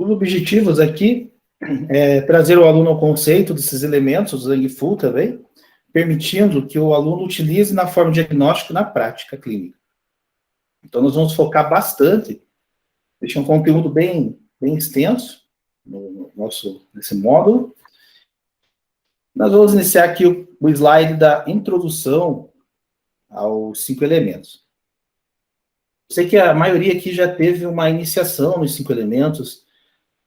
Os objetivos aqui é trazer o aluno ao conceito desses elementos, o Zhang-Fu também, permitindo que o aluno utilize na forma de diagnóstico na prática clínica. Então, nós vamos focar bastante, deixar um conteúdo bem extenso nesse módulo. Nós vamos iniciar aqui o slide da introdução aos 5 elementos. Sei que a maioria aqui já teve uma iniciação nos 5 elementos,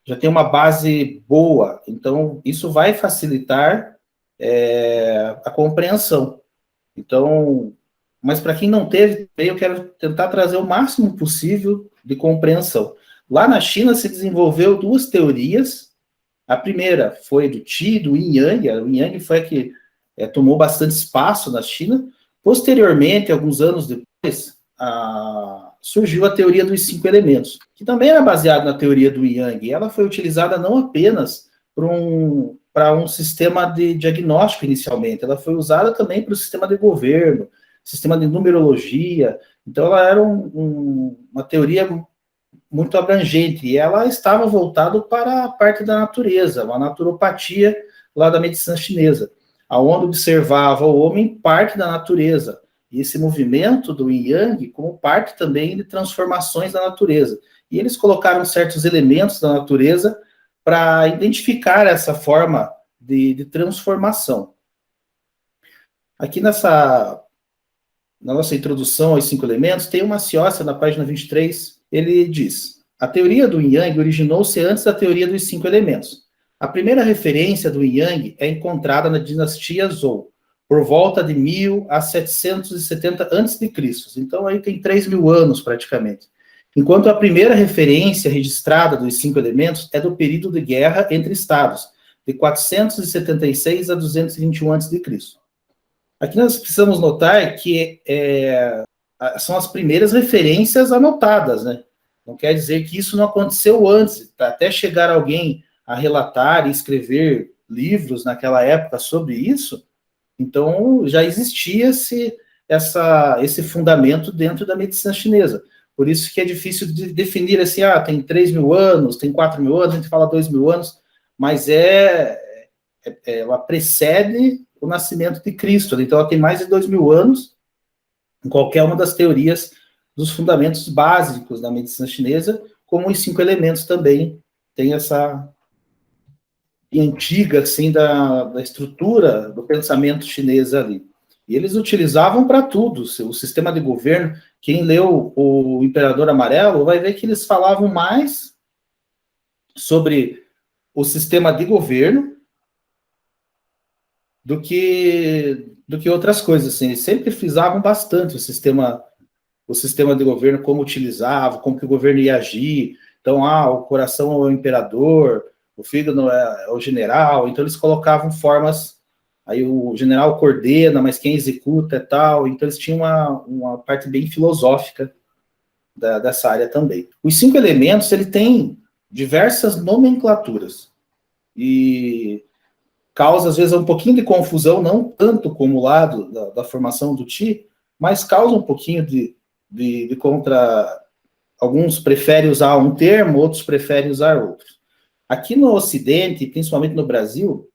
já tem uma base boa, então isso vai facilitar a compreensão. Então, mas para quem não teve, eu quero tentar trazer o máximo possível de compreensão. Lá na China se desenvolveu 2 teorias. A primeira foi do Qi, do Yin Yang. O Yin Yang foi a que tomou bastante espaço na China. Posteriormente, alguns anos depois, surgiu a teoria dos 5 elementos, que também era baseada na teoria do Yin Yang. E ela foi utilizada não apenas para um sistema de diagnóstico inicialmente, ela foi usada também para o sistema de governo, sistema de numerologia. Então, ela era uma teoria muito abrangente, e ela estava voltada para a parte da natureza, uma naturopatia lá da medicina chinesa, aonde observava o homem parte da natureza, e esse movimento do Yin Yang como parte também de transformações da natureza. E eles colocaram certos elementos da natureza para identificar essa forma de transformação. Aqui na nossa introdução aos 5 elementos, tem uma Cioscia na página 23, ele diz: a teoria do Yin Yang originou-se antes da teoria dos 5 elementos. A primeira referência do Yin Yang é encontrada na dinastia Zhou, por volta de 1000 a 770 a.C. Então, aí tem 3.000 anos, praticamente. Enquanto a primeira referência registrada dos 5 elementos é do período de guerra entre estados, de 476 a 221 a.C. Aqui nós precisamos notar que são as primeiras referências anotadas, né? Não quer dizer que isso não aconteceu antes, até chegar alguém a relatar e escrever livros naquela época sobre isso. Então, já existia esse fundamento dentro da medicina chinesa. Por isso que é difícil de definir assim, tem 3.000 anos, tem 4.000 anos, a gente fala 2.000 anos, mas ela precede o nascimento de Cristo. Então, ela tem mais de 2.000 anos em qualquer uma das teorias dos fundamentos básicos da medicina chinesa, como os 5 elementos também tem essa antiga, assim, da estrutura do pensamento chinês ali. E eles utilizavam para tudo, o sistema de governo. Quem leu o Imperador Amarelo vai ver que eles falavam mais sobre o sistema de governo do que outras coisas, assim. Eles sempre frisavam bastante o sistema de governo, como utilizava, como que o governo ia agir. Então, o coração é o imperador, o fígado é o general. Então, eles colocavam formas. Aí o general coordena, mas quem executa é tal. Então, eles tinham uma parte bem filosófica dessa área também. Os 5 elementos, ele tem diversas nomenclaturas. E causa, às vezes, um pouquinho de confusão, não tanto como o lado da formação do Qi, mas causa um pouquinho de contra... Alguns preferem usar um termo, outros preferem usar outros. Aqui no Ocidente, principalmente no Brasil,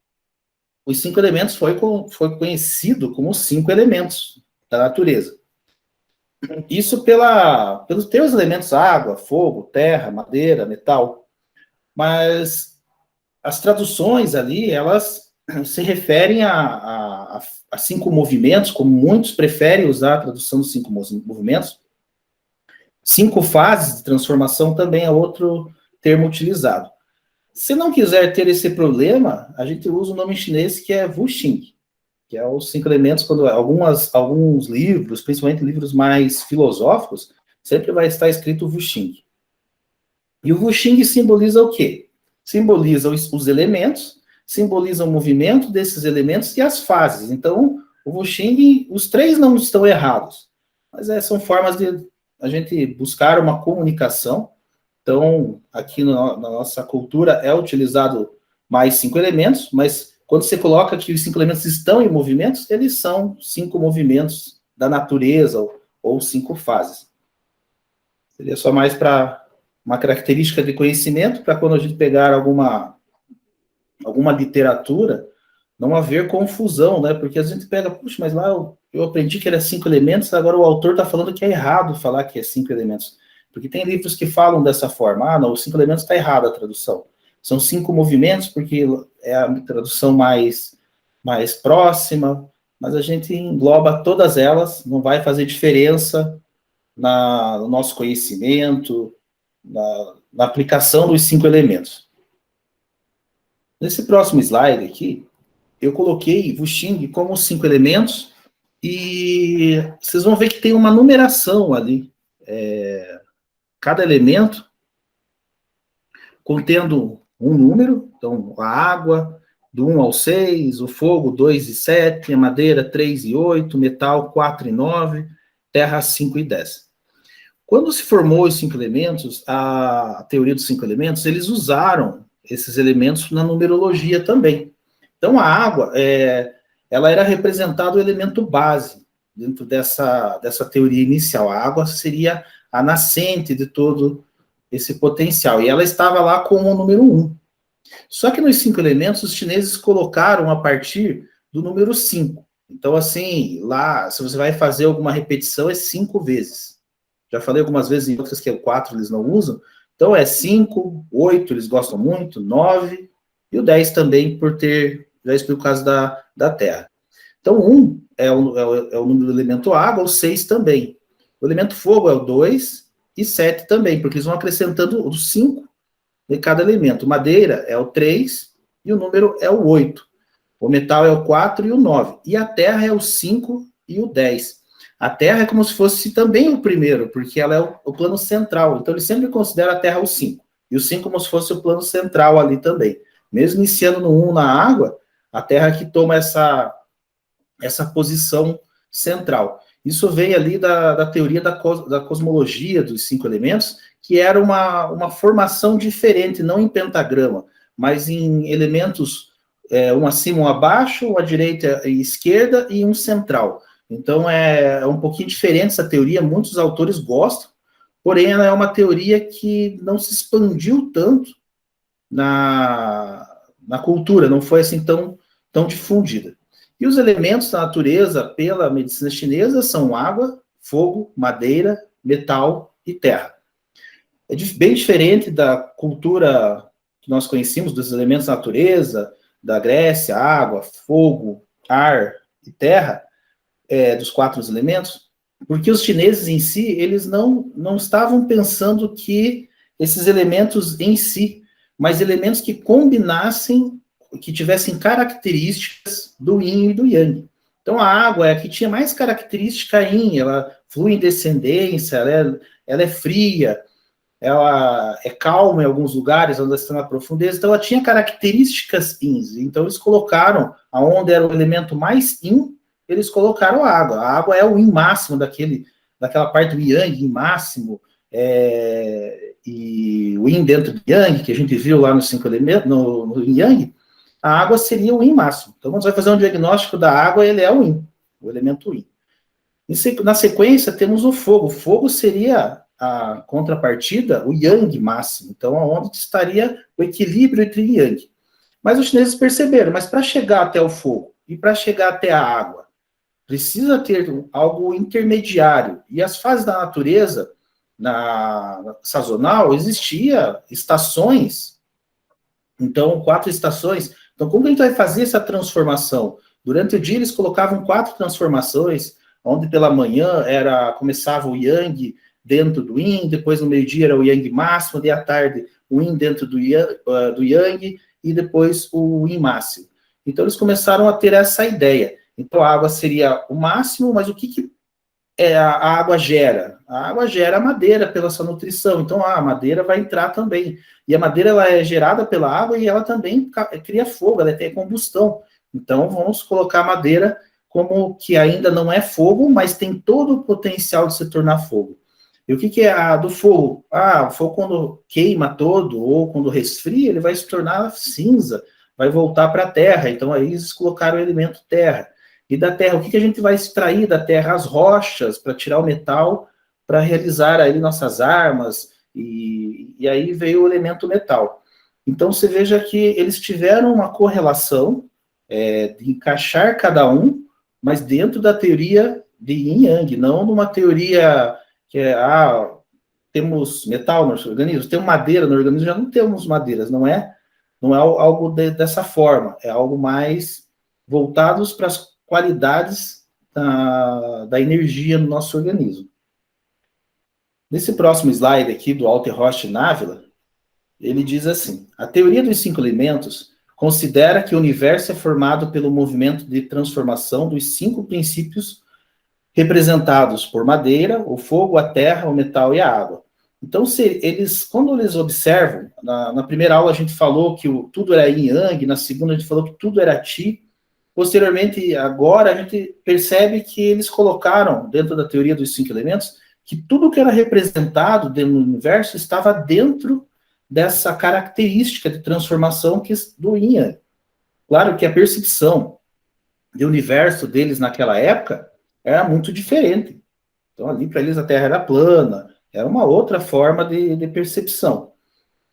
os 5 elementos foi conhecido como os 5 elementos da natureza. Isso pelos ter os elementos água, fogo, terra, madeira, metal. Mas as traduções ali, elas se referem a 5 movimentos, como muitos preferem usar a tradução dos 5 movimentos. 5 fases de transformação também é outro termo utilizado. Se não quiser ter esse problema, a gente usa o nome chinês que é Wuxing, que é os 5 elementos, quando alguns livros, principalmente livros mais filosóficos, sempre vai estar escrito Wuxing. E o Wuxing simboliza o quê? Simboliza os elementos, simboliza o movimento desses elementos e as fases. Então, o Wuxing, os 3 não estão errados, mas são formas de a gente buscar uma comunicação. Então, aqui na nossa cultura é utilizado mais 5 elementos, mas quando você coloca que os 5 elementos estão em movimentos, eles são 5 movimentos da natureza, ou 5 fases. Seria só mais para uma característica de conhecimento para quando a gente pegar alguma literatura, não haver confusão, né? Porque a gente pega, puxa, mas lá eu aprendi que era 5 elementos, agora o autor está falando que é errado falar que é 5 elementos. Porque tem livros que falam dessa forma, não, os 5 elementos está errada a tradução. São 5 movimentos, porque é a tradução mais próxima, mas a gente engloba todas elas, não vai fazer diferença no nosso conhecimento, na aplicação dos 5 elementos. Nesse próximo slide aqui, eu coloquei Wuxing como 5 elementos, e vocês vão ver que tem uma numeração ali. Cada elemento contendo um número, então a água, do 1 ao 6, o fogo, 2 e 7, a madeira, 3 e 8, metal, 4 e 9, terra, 5 e 10. Quando se formou os 5 elementos, a teoria dos 5 elementos, eles usaram esses elementos na numerologia também. Então, a água, ela era representada o elemento base dentro dessa teoria inicial. A água seria a nascente de todo esse potencial, e ela estava lá como o número 1. Só que nos 5 elementos, os chineses colocaram a partir do número 5. Então, assim, lá, se você vai fazer alguma repetição, é 5 vezes. Já falei algumas vezes em outras que é o 4 eles não usam. Então, é 5, 8 eles gostam muito, 9, e o 10 também, por ter, já explico o caso da Terra. Então, 1 é o número do elemento água, o 6 também. O elemento fogo é o 2 e 7 também, porque eles vão acrescentando os 5 de cada elemento. Madeira é o 3 e o número é o 8. O metal é o 4 e o 9. E a terra é o 5 e o 10. A terra é como se fosse também o primeiro, porque ela é o plano central. Então, ele sempre considera a terra o 5. E o 5 como se fosse o plano central ali também. Mesmo iniciando no 1 na água, a terra que toma essa posição central. Isso vem ali da teoria da cosmologia dos 5 elementos, que era uma formação diferente, não em pentagrama, mas em elementos, um acima, um abaixo, uma direita e esquerda, e um central. Então, é um pouquinho diferente essa teoria, muitos autores gostam, porém, ela é uma teoria que não se expandiu tanto na cultura, não foi assim tão difundida. E os elementos da natureza, pela medicina chinesa, são água, fogo, madeira, metal e terra. É bem diferente da cultura que nós conhecemos, dos elementos da natureza, da Grécia, água, fogo, ar e terra, dos 4 elementos, porque os chineses em si, eles não estavam pensando que esses elementos em si, mas elementos que combinassem, que tivessem características do yin e do yang. Então, a água é a que tinha mais característica yin, ela flui em descendência, ela é fria, ela é calma em alguns lugares, onde ela está na profundeza, então ela tinha características yin. Então, eles colocaram, aonde era o elemento mais yin, eles colocaram a água. A água é o yin máximo daquela parte do yang, yin máximo, e o yin dentro do yang, que a gente viu lá nos 5 elementos, no yang, a água seria o yin máximo. Então, quando você vai fazer um diagnóstico da água, ele é o yin, o elemento yin. Na sequência, temos o fogo. O fogo seria a contrapartida, o yang máximo. Então, onde estaria o equilíbrio entre yin e yang. Mas os chineses perceberam, mas para chegar até o fogo e para chegar até a água, precisa ter algo intermediário. E as fases da natureza, na sazonal, existia estações. Então, 4 estações. Então, como a gente vai fazer essa transformação? Durante o dia, eles colocavam 4 transformações, onde pela manhã começava o yang dentro do yin, depois no meio-dia era o yang máximo, de à tarde o yin dentro do yang, e depois o yin máximo. Então, eles começaram a ter essa ideia. Então, a água seria o máximo, mas o que a água gera? A água gera a madeira pela sua nutrição. Então, a madeira vai entrar também. E a madeira ela é gerada pela água e ela também cria fogo, ela tem combustão. Então, vamos colocar a madeira como que ainda não é fogo, mas tem todo o potencial de se tornar fogo. E o que é a do fogo? O fogo quando queima todo, ou quando resfria, ele vai se tornar cinza, vai voltar para a terra. Então, aí eles colocaram o elemento terra. E da terra, o que a gente vai extrair da terra? As rochas, para tirar o metal, para realizar aí nossas armas e aí veio o elemento metal. Então, você veja que eles tiveram uma correlação de encaixar cada um, mas dentro da teoria de Yin Yang, não numa teoria que temos metal no organismo, temos madeira no organismo, já não temos madeiras, não é algo dessa forma, é algo mais voltados para as qualidades da energia no nosso organismo. Nesse próximo slide aqui, do Walter Rocha Návila, ele diz assim: a teoria dos 5 elementos considera que o universo é formado pelo movimento de transformação dos 5 princípios representados por madeira, o fogo, a terra, o metal e a água. Então, quando eles observam, na primeira aula a gente falou que tudo era yin yang, na segunda a gente falou que tudo era chi, posteriormente, agora, a gente percebe que eles colocaram, dentro da teoria dos 5 elementos, que tudo que era representado dentro do universo estava dentro dessa característica de transformação do yin yang. Claro que a percepção do universo deles naquela época era muito diferente. Então, ali, para eles, a Terra era plana, era uma outra forma de percepção.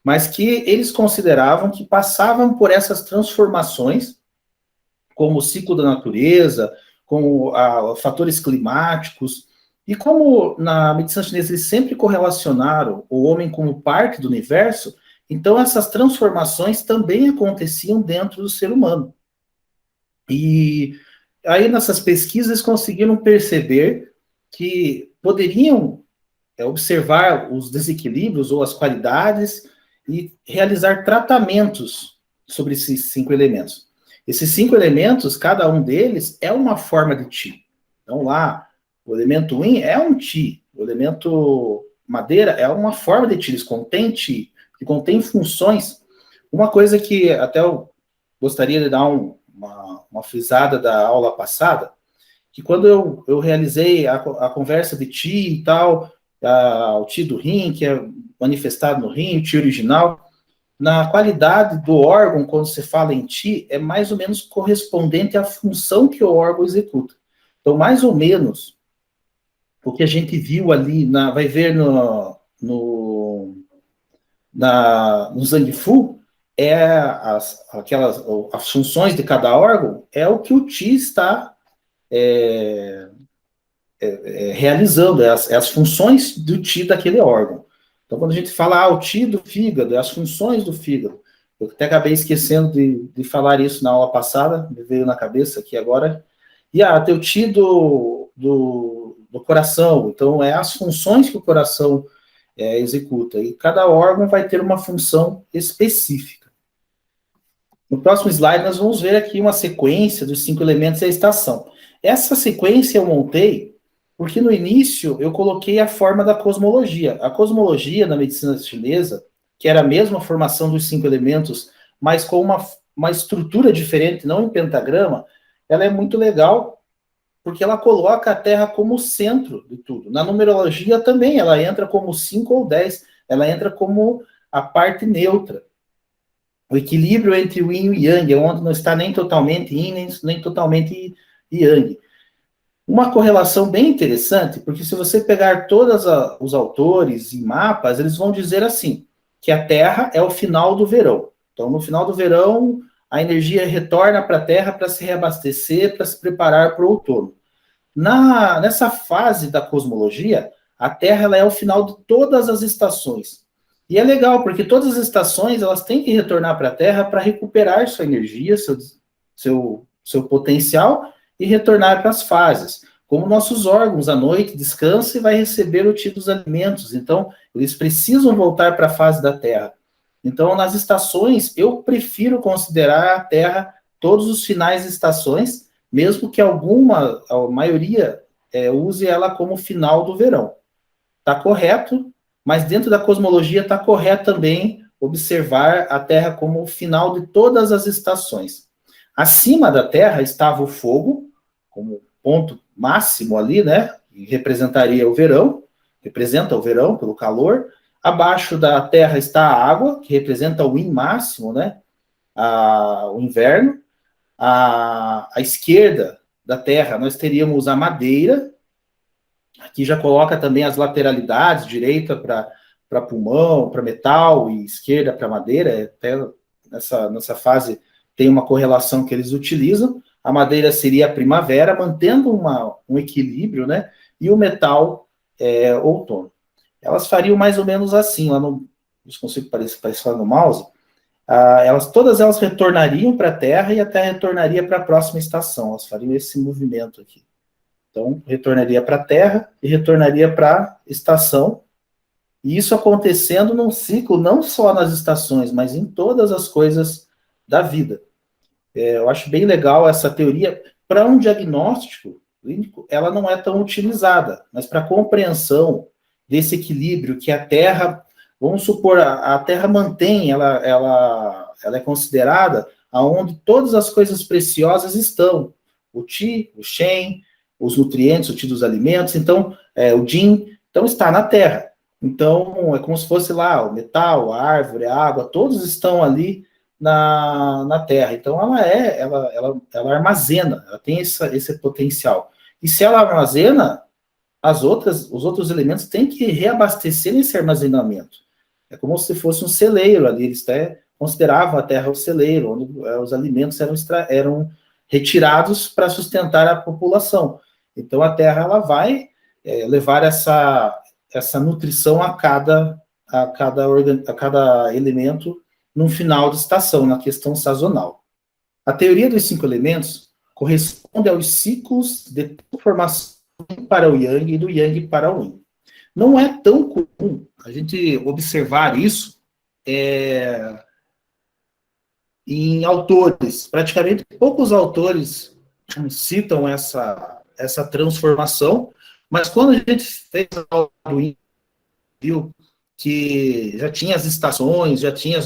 Mas que eles consideravam que passavam por essas transformações, como o ciclo da natureza, como fatores climáticos, e como na medicina chinesa eles sempre correlacionaram o homem como parte do universo, então essas transformações também aconteciam dentro do ser humano. E aí nessas pesquisas eles conseguiram perceber que poderiam observar os desequilíbrios ou as qualidades e realizar tratamentos sobre esses 5 elementos. Esses 5 elementos, cada um deles é uma forma de Qi. Então lá, o elemento Yin é um Qi, o elemento madeira é uma forma de Qi, eles contêm Qi, que contém funções. Uma coisa que até eu gostaria de dar uma frisada da aula passada, que quando eu realizei a conversa de Qi e tal, o Qi do rim, que é manifestado no rim, o Qi original, na qualidade do órgão, quando se fala em Qi, é mais ou menos correspondente à função que o órgão executa. Então, mais ou menos, o que a gente viu ali, vai ver no Zhang Fu, as funções de cada órgão, é o que o Qi está realizando, as funções do Qi daquele órgão. Então, quando a gente fala o Qi do fígado, as funções do fígado, eu até acabei esquecendo de falar isso na aula passada, me veio na cabeça aqui agora, e tem o Qi do coração, então as funções que o coração executa, e cada órgão vai ter uma função específica. No próximo slide, nós vamos ver aqui uma sequência dos 5 elementos e a estação. Essa sequência eu montei porque no início eu coloquei a forma da cosmologia. A cosmologia na medicina chinesa, que era a mesma formação dos 5 elementos, mas com uma estrutura diferente, não em pentagrama, ela é muito legal, porque ela coloca a Terra como o centro de tudo. Na numerologia também, ela entra como 5 ou 10, ela entra como a parte neutra. O equilíbrio entre o Yin e o Yang, onde não está nem totalmente Yin, nem totalmente Yang. Uma correlação bem interessante, porque se você pegar todos os autores e mapas, eles vão dizer assim, que a Terra é o final do verão. Então, no final do verão, a energia retorna para a Terra para se reabastecer, para se preparar para o outono. Nessa fase da cosmologia, a Terra ela é o final de todas as estações. E é legal, porque todas as estações elas têm que retornar para a Terra para recuperar sua energia, seu potencial, e retornar para as fases. Como nossos órgãos, à noite, descansam e vai receber o Qi dos alimentos. Então, eles precisam voltar para a fase da Terra. Então, nas estações, eu prefiro considerar a Terra todos os finais de estações, mesmo que a maioria, use ela como final do verão. Está correto, mas dentro da cosmologia está correto também observar a Terra como o final de todas as estações. Acima da Terra estava o fogo, como ponto máximo ali, né? E representa o verão pelo calor. Abaixo da Terra está a água, que representa o Yin máximo, né? O inverno. À esquerda da Terra, nós teríamos a madeira. Aqui já coloca também as lateralidades, direita para para pulmão, para metal, e esquerda para madeira. Até nessa fase tem uma correlação que eles utilizam. A madeira seria a primavera, mantendo um equilíbrio, né? E o metal outono. Elas fariam mais ou menos assim, lá no, não consigo parecer no mouse, todas elas retornariam para a Terra e a Terra retornaria para a próxima estação. Elas fariam esse movimento aqui. Então, retornaria para a Terra e retornaria para a estação. E isso acontecendo num ciclo, não só nas estações, mas em todas as coisas da vida. Eu acho bem legal essa teoria. Para um diagnóstico clínico, ela não é tão utilizada, mas para compreensão desse equilíbrio que a Terra, vamos supor, a Terra mantém, ela é considerada aonde todas as coisas preciosas estão. O Qi, o Shen, os nutrientes, o Qi dos alimentos, então, o Jin, então está na Terra. Então, é como se fosse lá o metal, a árvore, a água, todos estão ali na Terra. Então, ela armazena, ela tem esse potencial. E se ela armazena, os outros elementos têm que reabastecer esse armazenamento. É como se fosse um celeiro ali, eles até consideravam a Terra o celeiro, onde os alimentos eram retirados para sustentar a população. Então, a Terra ela vai levar essa nutrição a cada elemento no final de estação, na questão sazonal. A teoria dos 5 elementos corresponde aos ciclos de transformação para o Yang e do Yang para o Yin. Não é tão comum a gente observar isso em autores. Praticamente poucos autores citam essa transformação, mas quando a gente fez o Yin, viu que já tinha as estações, já tinha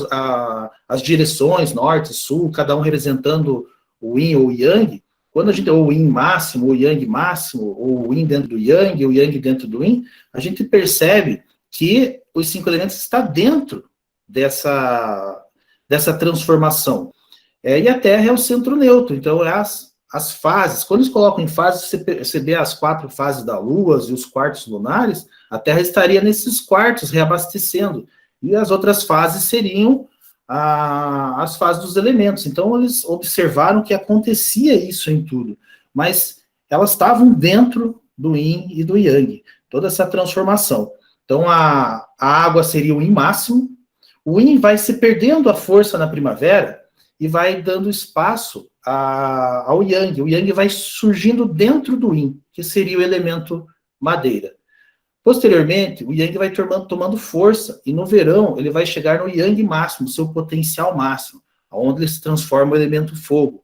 as direções, norte, sul, cada um representando o Yin ou o Yang. Quando a gente ou o Yin máximo, o Yang máximo, ou o Yin dentro do Yang, o Yang dentro do Yin, a gente percebe que os 5 elementos estão dentro dessa transformação. E a Terra é o centro neutro, então as fases, quando eles colocam em fases, você vê as 4 fases da Lua e os quartos lunares, a Terra estaria nesses quartos reabastecendo, e as outras fases seriam as fases dos elementos. Então, eles observaram que acontecia isso em tudo, mas elas estavam dentro do Yin e do Yang, toda essa transformação. Então, a água seria o Yin máximo, o Yin vai se perdendo a força na primavera e vai dando espaço ao Yang. O Yang vai surgindo dentro do Yin, que seria o elemento madeira. Posteriormente, o Yang vai tomando força, e no verão ele vai chegar no Yang máximo, seu potencial máximo, onde ele se transforma o elemento fogo.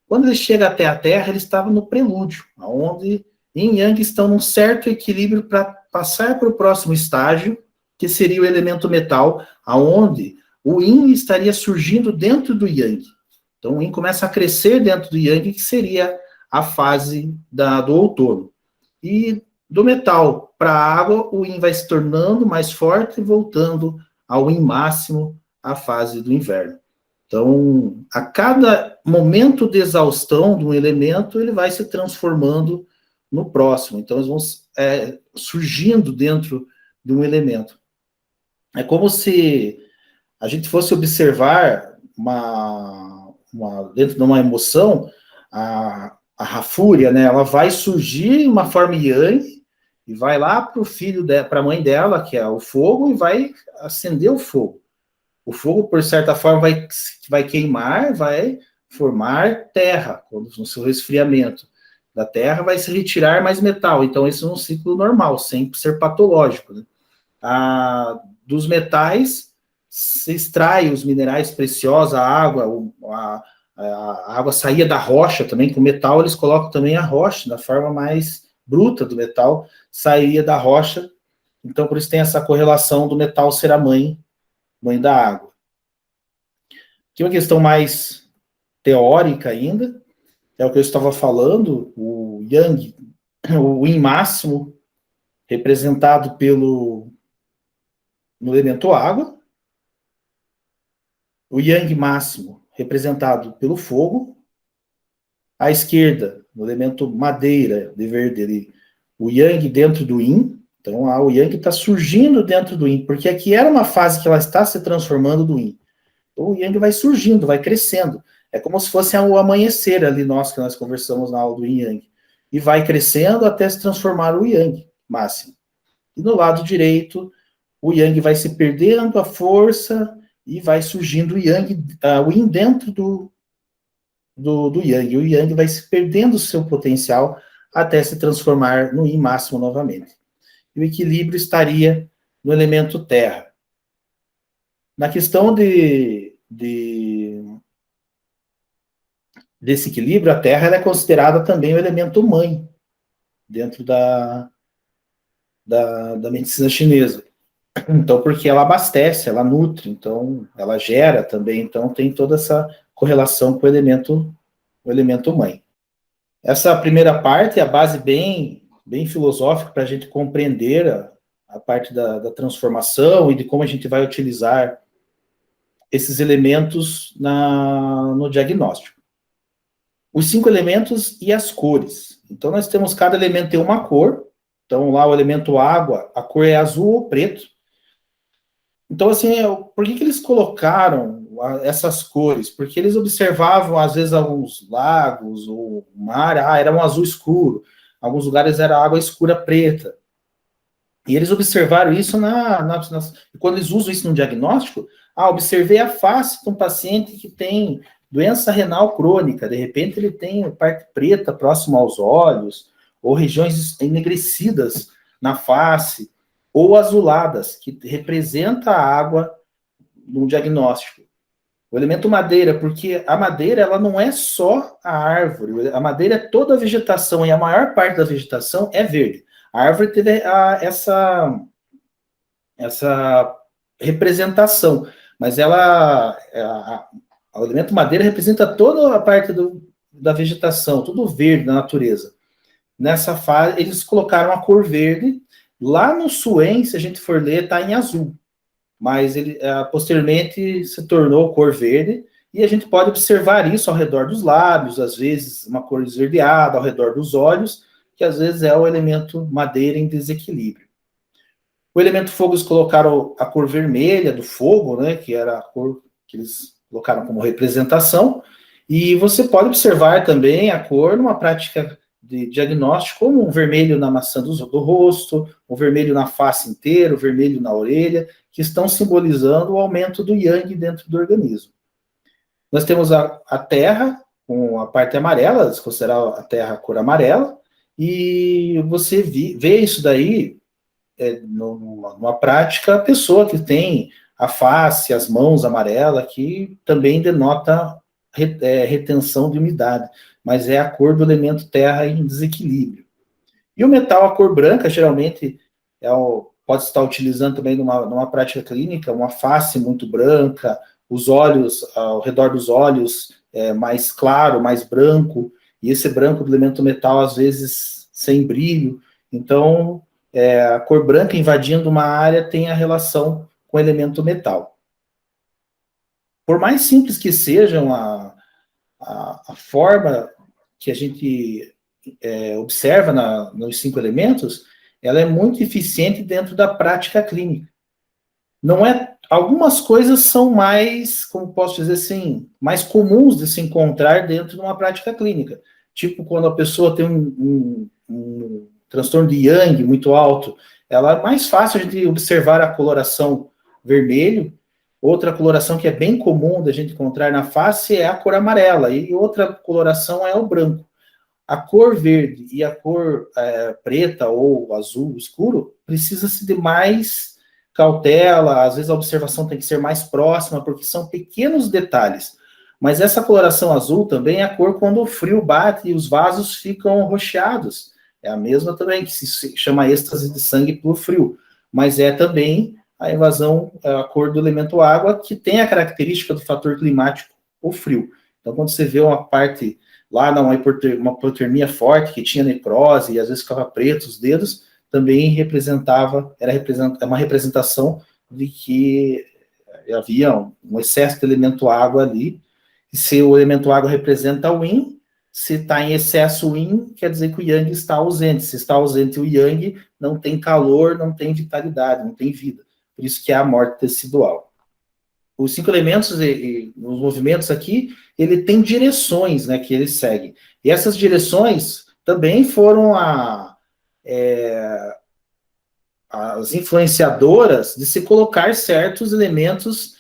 Quando ele chega até a Terra, ele estava no prelúdio, onde Yin e Yang estão num certo equilíbrio para passar para o próximo estágio, que seria o elemento metal, aonde o Yin estaria surgindo dentro do Yang. Então, o Yin começa a crescer dentro do Yang, que seria a fase do outono. E do metal para a água, o Yin vai se tornando mais forte e voltando ao Yin máximo, a fase do inverno. Então, a cada momento de exaustão de um elemento, ele vai se transformando no próximo. Então, eles vão surgindo dentro de um elemento. É como se a gente fosse observar dentro de uma emoção, a fúria, né? Ela vai surgir em uma forma yang e vai lá para o filho, para a mãe dela, que é o fogo, e vai acender o fogo. O fogo, por certa forma, vai queimar, vai formar terra, no seu resfriamento. Da terra vai se retirar mais metal. Então, esse é um ciclo normal, sem ser patológico, né? Dos metais, se extrai os minerais preciosos, a água, a água saía da rocha também, com metal eles colocam também a rocha, da forma mais bruta do metal, saía da rocha, então por isso tem essa correlação do metal ser a mãe da água. Aqui uma questão mais teórica ainda, é o que eu estava falando, o Yang, o Yin máximo, representado no elemento água, o Yang máximo, representado pelo fogo, à esquerda, no elemento madeira, de verde ali, o Yang dentro do Yin, Então, o Yang está surgindo dentro do Yin, porque aqui era uma fase que ela está se transformando do Yin. Então, o Yang vai surgindo, vai crescendo. É como se fosse o amanhecer ali, que nós conversamos na aula do Yin Yang. E vai crescendo até se transformar o Yang máximo. E no lado direito, o Yang vai se perdendo a força e vai surgindo o Yang, o Yin dentro do Yang. O Yang vai se perdendo o seu potencial até se transformar no Yin máximo novamente. E o equilíbrio estaria no elemento terra. Na questão desse equilíbrio, a terra ela é considerada também o elemento mãe dentro da medicina chinesa. Então, porque ela abastece, ela nutre, então, ela gera também, então tem toda essa correlação com o elemento mãe. Essa primeira parte é a base bem filosófica para a gente compreender a parte da transformação e de como a gente vai utilizar esses elementos no diagnóstico. Os 5 elementos e as cores. Então, nós temos, cada elemento tem uma cor. Então, lá o elemento água, a cor é azul ou preto. Então, assim, por que eles colocaram essas cores? Porque eles observavam, às vezes, alguns lagos ou mar, era um azul escuro. Em alguns lugares era água escura preta. E eles observaram isso quando eles usam isso no diagnóstico. Observei a face de um paciente que tem doença renal crônica. De repente, ele tem parte preta próximo aos olhos, ou regiões enegrecidas na face, ou azuladas, que representa a água no diagnóstico. O elemento madeira, porque a madeira ela não é só a árvore, a madeira é toda a vegetação, e a maior parte da vegetação é verde. A árvore teve essa representação, mas o elemento madeira representa toda a parte da vegetação, tudo verde da natureza. Nessa fase, eles colocaram a cor verde. Lá no Suen, se a gente for ler, está em azul. Mas ele posteriormente se tornou cor verde. E a gente pode observar isso ao redor dos lábios, às vezes uma cor esverdeada ao redor dos olhos, que às vezes é o elemento madeira em desequilíbrio. O elemento fogo, eles colocaram a cor vermelha do fogo, né, que era a cor que eles colocaram como representação. E você pode observar também a cor numa prática de diagnóstico, como um vermelho na maçã do rosto, o vermelho na face inteira, o vermelho na orelha, que estão simbolizando o aumento do yang dentro do organismo. Nós temos a terra, com a parte amarela, eles consideram a terra a cor amarela, e você vê isso daí, numa prática, a pessoa que tem a face, as mãos amarelas, que também denota retenção de umidade, mas é a cor do elemento terra em desequilíbrio. E o metal, a cor branca, geralmente, pode estar utilizando também numa prática clínica, uma face muito branca, os olhos, ao redor dos olhos, mais claro, mais branco, e esse branco do elemento metal, às vezes, sem brilho. Então, a cor branca invadindo uma área tem a relação com o elemento metal. Por mais simples que sejam a forma que a gente observa nos 5 elementos, ela é muito eficiente dentro da prática clínica. Algumas coisas são mais, como posso dizer assim, mais comuns de se encontrar dentro de uma prática clínica. Tipo, quando a pessoa tem um transtorno de Yang muito alto, ela é mais fácil de observar a coloração vermelho. Outra coloração que é bem comum da gente encontrar na face é a cor amarela, e outra coloração é o branco. A cor verde e a cor preta ou azul escuro precisa-se de mais cautela, às vezes a observação tem que ser mais próxima, porque são pequenos detalhes. Mas essa coloração azul também é a cor quando o frio bate e os vasos ficam roxeados. É a mesma também, que se chama êxtase de sangue pelo frio. Mas é também a invasão, a cor do elemento água, que tem a característica do fator climático, o frio. Então, quando você vê uma parte lá, uma hipotermia forte, que tinha necrose, e às vezes ficava preto os dedos, também era uma representação de que havia um excesso de elemento água ali, e se o elemento água representa o yin, Se está em excesso o yin, quer dizer que o yang está ausente. Se está ausente o yang, não tem calor, não tem vitalidade, não tem vida. Por isso que é a morte tecidual. Os 5 elementos e os movimentos aqui, ele tem direções, né, que ele segue. E essas direções também foram as influenciadoras de se colocar certos elementos,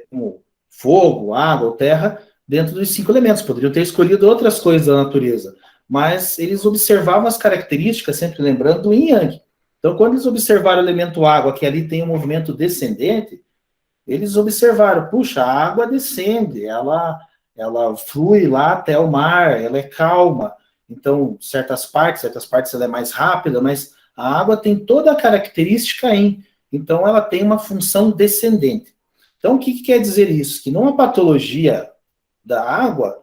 como fogo, água, terra, dentro dos 5 elementos. Poderiam ter escolhido outras coisas da natureza, mas eles observavam as características, sempre lembrando, do yin yang. Então, quando eles observaram o elemento água, que ali tem um movimento descendente, eles observaram, puxa, a água descende, ela flui lá até o mar, ela é calma. Então, certas partes ela é mais rápida, mas a água tem toda a característica yin. Então, ela tem uma função descendente. Então, o que quer dizer isso? Que numa patologia da água,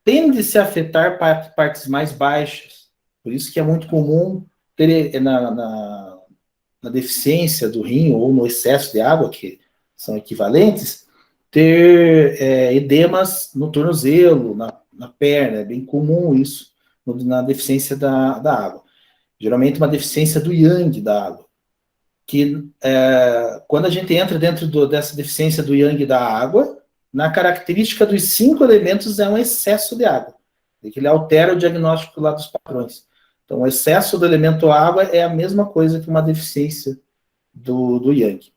tende-se a afetar partes mais baixas. Por isso que é muito comum ter na deficiência do rim ou no excesso de água, que são equivalentes, ter edemas no tornozelo, na perna. É bem comum isso na deficiência da água. Geralmente uma deficiência do yang da água. Que quando a gente entra dentro dessa deficiência do yang da água, na característica dos 5 elementos é um excesso de água. E que ele altera o diagnóstico lá dos padrões. Então, o excesso do elemento água é a mesma coisa que uma deficiência do yang.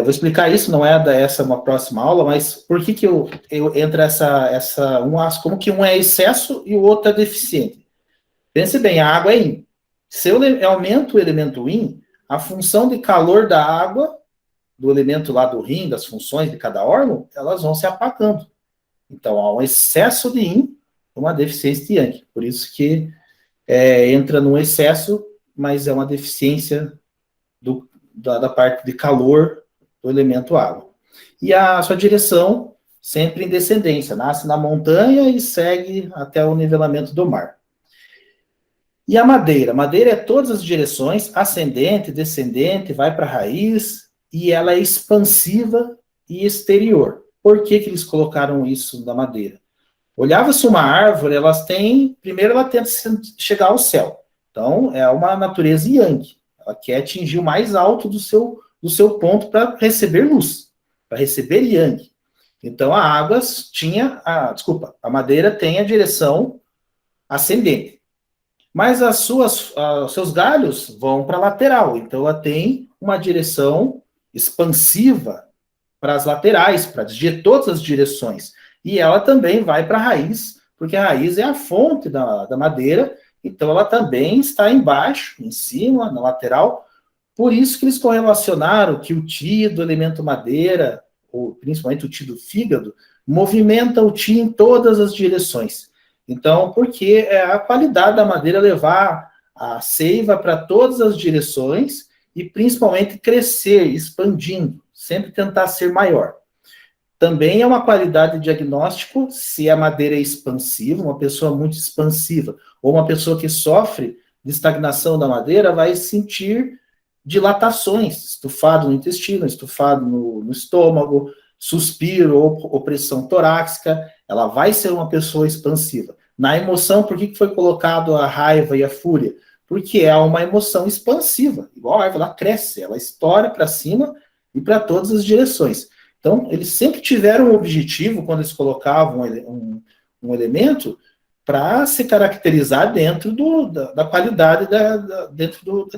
Vou explicar isso, não é essa uma próxima aula, mas por que eu entra como que um é excesso e o outro é deficiente? Pense bem, a água é yin. Se eu aumento o elemento yin, a função de calor da água, do elemento lá do rim, das funções de cada órgão, elas vão se apagando. Então, há um excesso de yin, uma deficiência de yang. Por isso que entra num excesso, mas é uma deficiência da parte de calor do elemento água. E a sua direção, sempre em descendência, nasce na montanha e segue até o nivelamento do mar. E a madeira? Madeira é todas as direções, ascendente, descendente, vai para a raiz, e ela é expansiva e exterior. Por que eles colocaram isso na madeira? Olhava-se uma árvore, primeiro ela tenta chegar ao céu. Então, é uma natureza yang. Ela quer atingir o mais alto do seu ponto para receber luz, para receber yang. Então, a madeira tem a direção ascendente. Mas os seus galhos vão para a lateral. Então, ela tem uma direção expansiva para as laterais, para todas as direções. E ela também vai para a raiz, porque a raiz é a fonte da madeira, então ela também está embaixo, em cima, na lateral. Por isso que eles correlacionaram que o Ti do elemento madeira, ou principalmente o Ti do fígado, movimenta o Ti em todas as direções. Então, porque é a qualidade da madeira levar a seiva para todas as direções e principalmente crescer, expandindo, sempre tentar ser maior. Também é uma qualidade de diagnóstico se a madeira é expansiva, uma pessoa muito expansiva, ou uma pessoa que sofre de estagnação da madeira vai sentir dilatações, estufado no intestino, estufado no estômago, suspiro ou opressão torácica, ela vai ser uma pessoa expansiva. Na emoção, por que foi colocado a raiva e a fúria? Porque é uma emoção expansiva, igual a árvore, ela cresce, ela estoura para cima e para todas as direções. Então, eles sempre tiveram um objetivo, quando eles colocavam um elemento, para se caracterizar dentro da qualidade, dentro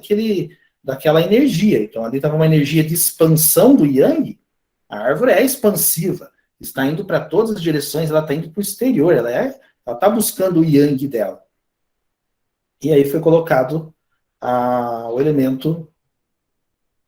daquela energia. Então, ali estava uma energia de expansão do yang. A árvore é expansiva, está indo para todas as direções, ela está indo para o exterior, ela está buscando o yang dela. E aí foi colocado o elemento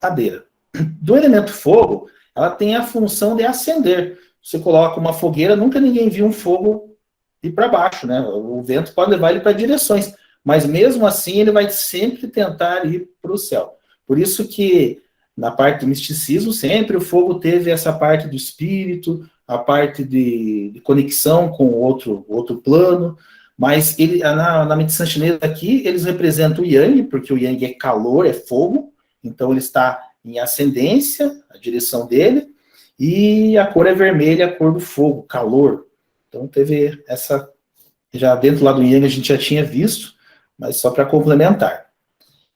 madeira. Do elemento fogo, ela tem a função de acender. Você coloca uma fogueira, nunca ninguém viu um fogo ir para baixo, né? O vento pode levar ele para direções, mas mesmo assim ele vai sempre tentar ir para o céu. Por isso que na parte do misticismo sempre o fogo teve essa parte do espírito, a parte de conexão com outro plano, mas na medicina chinesa aqui eles representam o yang, porque o yang é calor, é fogo, então ele está em ascendência, a direção dele, e a cor é vermelha, a cor do fogo, calor. Então teve essa, já dentro lá do Yang a gente já tinha visto, mas só para complementar.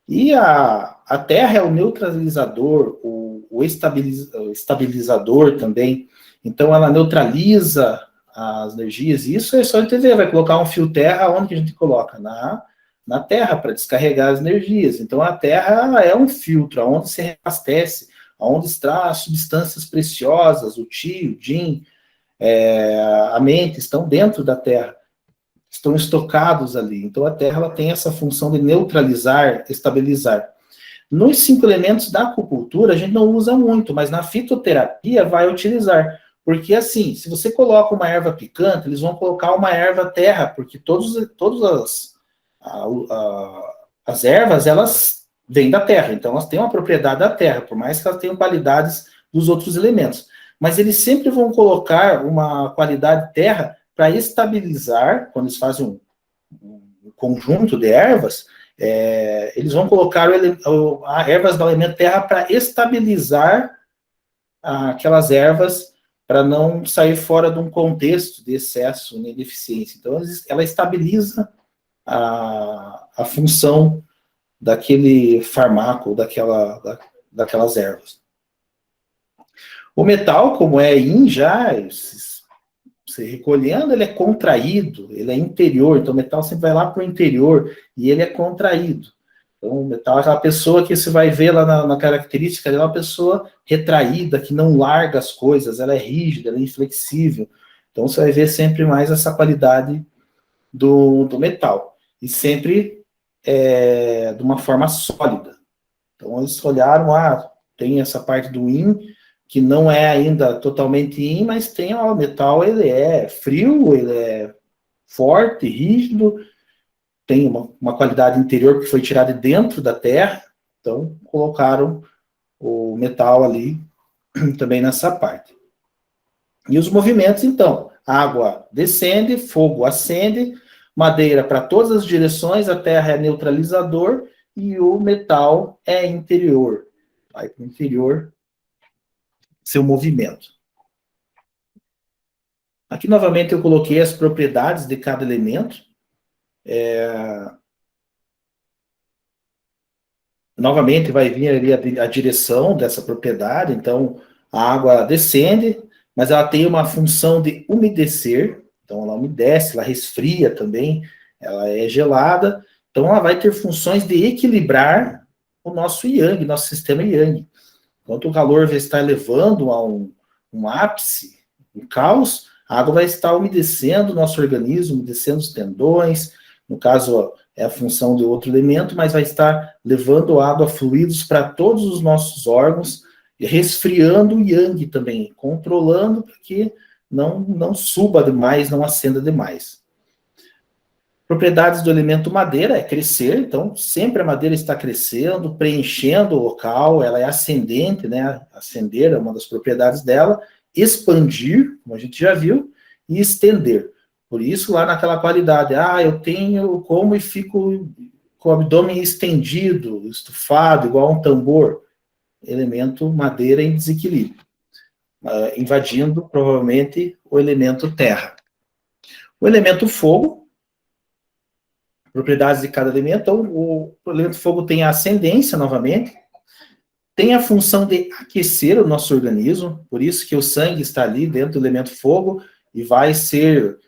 E a Terra é o neutralizador, o estabilizador também. Então ela neutraliza as energias. Isso é só entender, vai colocar um fio terra, onde que a gente coloca? Na Terra, para descarregar as energias. Então a Terra é um filtro, onde se reabastece, onde está as substâncias preciosas, o Ti, o Jin, a mente, estão dentro da Terra, estão estocados ali. Então a Terra ela tem essa função de neutralizar, estabilizar. Nos 5 elementos da acupuntura a gente não usa muito, mas na fitoterapia vai utilizar. Porque assim, se você coloca uma erva picante, eles vão colocar uma erva terra, porque todas as ervas, elas vêm da terra, então elas têm uma propriedade da terra, por mais que elas tenham qualidades dos outros elementos. Mas eles sempre vão colocar uma qualidade terra para estabilizar, quando eles fazem um conjunto de ervas, eles vão colocar ervas do elemento terra para estabilizar aquelas ervas, para não sair fora de um contexto de excesso nem deficiência. Então, ela estabiliza a função daquele farmaco, daquelas ervas. O metal, como é yin já, você recolhendo, ele é contraído, ele é interior, então o metal sempre vai lá para o interior, e ele é contraído. Então, o metal é aquela pessoa que você vai ver lá na característica, ela é uma pessoa retraída, que não larga as coisas, ela é rígida, ela é inflexível. Então, você vai ver sempre mais essa qualidade do metal. E sempre de uma forma sólida. Então, eles olharam, tem essa parte do yin, que não é ainda totalmente yin, mas tem o metal, ele é frio, ele é forte, rígido, tem uma qualidade interior que foi tirada de dentro da terra, então colocaram o metal ali também nessa parte. E os movimentos, então, água descende, fogo ascende, madeira para todas as direções, a terra é neutralizador e o metal é interior. Vai para o interior, seu movimento. Aqui, novamente, eu coloquei as propriedades de cada elemento. Novamente, vai vir ali a direção dessa propriedade. Então, a água descende, mas ela tem uma função de umedecer. Então, ela umedece, ela resfria também, ela é gelada. Então, ela vai ter funções de equilibrar o nosso yang, nosso sistema yang. Enquanto o calor vai estar elevando a um ápice, um caos, a água vai estar umedecendo o nosso organismo, umedecendo os tendões, no caso, é a função de outro elemento, mas vai estar levando água, fluidos para todos os nossos órgãos, e resfriando o yang também, controlando para que não suba demais, não acenda demais. Propriedades do elemento madeira é crescer, então sempre a madeira está crescendo, preenchendo o local, ela é ascendente, né? Ascender é uma das propriedades dela, expandir, como a gente já viu, e estender. Por isso, lá naquela qualidade, eu como e fico com o abdômen estendido, estufado, igual a um tambor. Elemento madeira em desequilíbrio, invadindo, provavelmente, o elemento terra. O elemento fogo, propriedades de cada elemento. Então, o elemento fogo tem a ascendência, novamente, tem a função de aquecer o nosso organismo, por isso que o sangue está ali dentro do elemento fogo e vai ser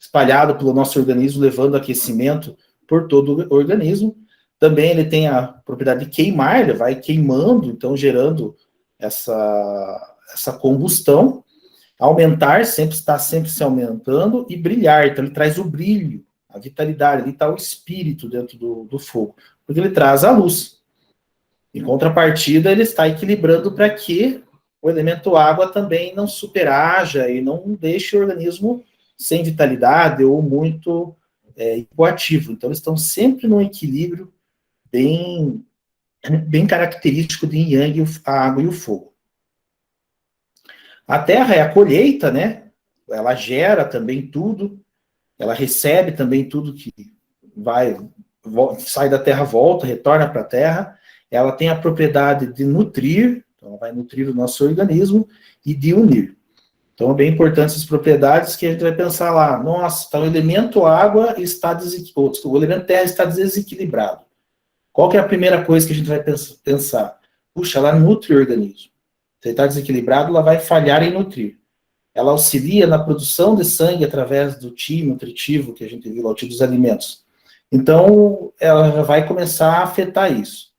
espalhado pelo nosso organismo, levando aquecimento por todo o organismo. Também ele tem a propriedade de queimar, ele vai queimando, então gerando essa combustão. Aumentar, está sempre se aumentando, e brilhar, então ele traz o brilho, a vitalidade, ali está o espírito dentro do fogo, porque ele traz a luz. Em contrapartida, ele está equilibrando para que o elemento água também não superaja e não deixe o organismo sem vitalidade ou muito hipoativo. Então, eles estão sempre num equilíbrio bem característico de yin yang, a água e o fogo. A terra é a colheita, né? Ela gera também tudo, ela recebe também tudo que sai da terra, volta, retorna para a terra. Ela tem a propriedade de nutrir, então ela vai nutrir o nosso organismo, e de unir. Então, é bem importante essas propriedades que a gente vai pensar lá. Nossa, tá, o elemento água está desequilibrado, o elemento terra está desequilibrado. Qual que é a primeira coisa que a gente vai pensar? Puxa, ela nutre o organismo. Se ele está desequilibrado, ela vai falhar em nutrir. Ela auxilia na produção de sangue através do Ti nutritivo, que a gente viu lá, o Ti dos alimentos. Então, ela já vai começar a afetar isso.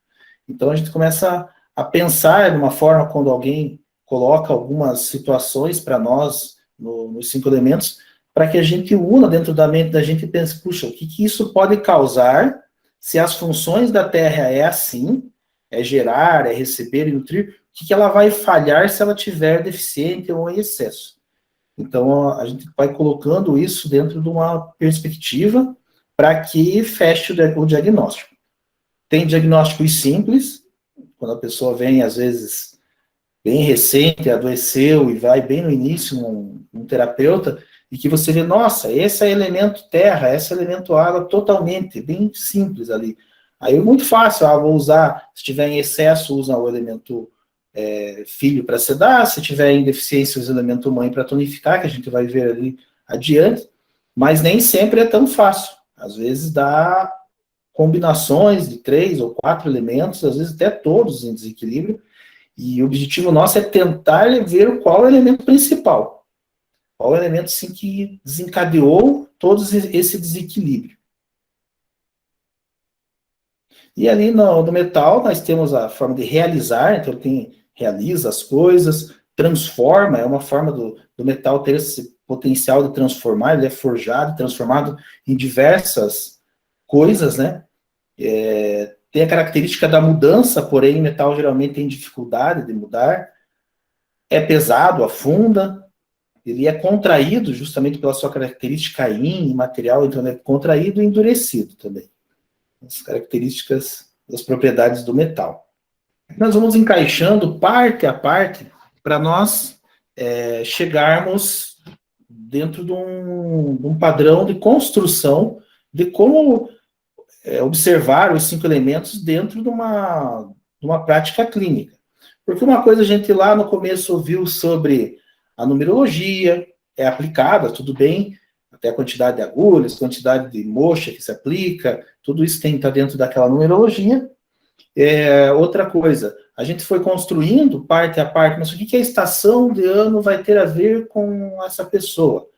Então, a gente começa a pensar de uma forma, quando alguém coloca algumas situações para nós, nos 5 elementos, para que a gente una dentro da mente da gente e pense, puxa, o que isso pode causar se as funções da Terra é assim, é gerar, é receber e nutrir, o que ela vai falhar se ela tiver deficiente ou em excesso. Então, a gente vai colocando isso dentro de uma perspectiva para que feche o diagnóstico. Tem diagnósticos simples, quando a pessoa vem, às vezes, bem recente, adoeceu e vai bem no início num terapeuta, e que você vê, nossa, esse é elemento terra, esse é elemento água, totalmente, bem simples ali. Aí é muito fácil, vou usar, se tiver em excesso, usa o elemento filho para sedar, se tiver em deficiência, usa o elemento mãe para tonificar, que a gente vai ver ali adiante, mas nem sempre é tão fácil. Às vezes dá combinações de 3 ou 4 elementos, às vezes até todos em desequilíbrio, e o objetivo nosso é tentar ver qual é o elemento principal, qual é o elemento sim, que desencadeou todo esse desequilíbrio. E ali no metal nós temos a forma de realizar, então realiza as coisas, transforma, é uma forma do metal ter esse potencial de transformar, ele é forjado, transformado em diversas coisas, né? Tem a característica da mudança, porém o metal geralmente tem dificuldade de mudar, é pesado, afunda, ele é contraído justamente pela sua característica yin, material, então ele é contraído e endurecido também. As características das propriedades do metal. Nós vamos encaixando parte a parte para nós chegarmos dentro de um padrão de construção de como observar os 5 elementos dentro de uma prática clínica. Porque uma coisa a gente lá no começo ouviu sobre a numerologia, é aplicada, tudo bem, até a quantidade de agulhas, quantidade de moxa que se aplica, tudo isso tem que estar dentro daquela numerologia. Outra coisa, a gente foi construindo parte a parte, mas o que a estação de ano vai ter a ver com essa pessoa?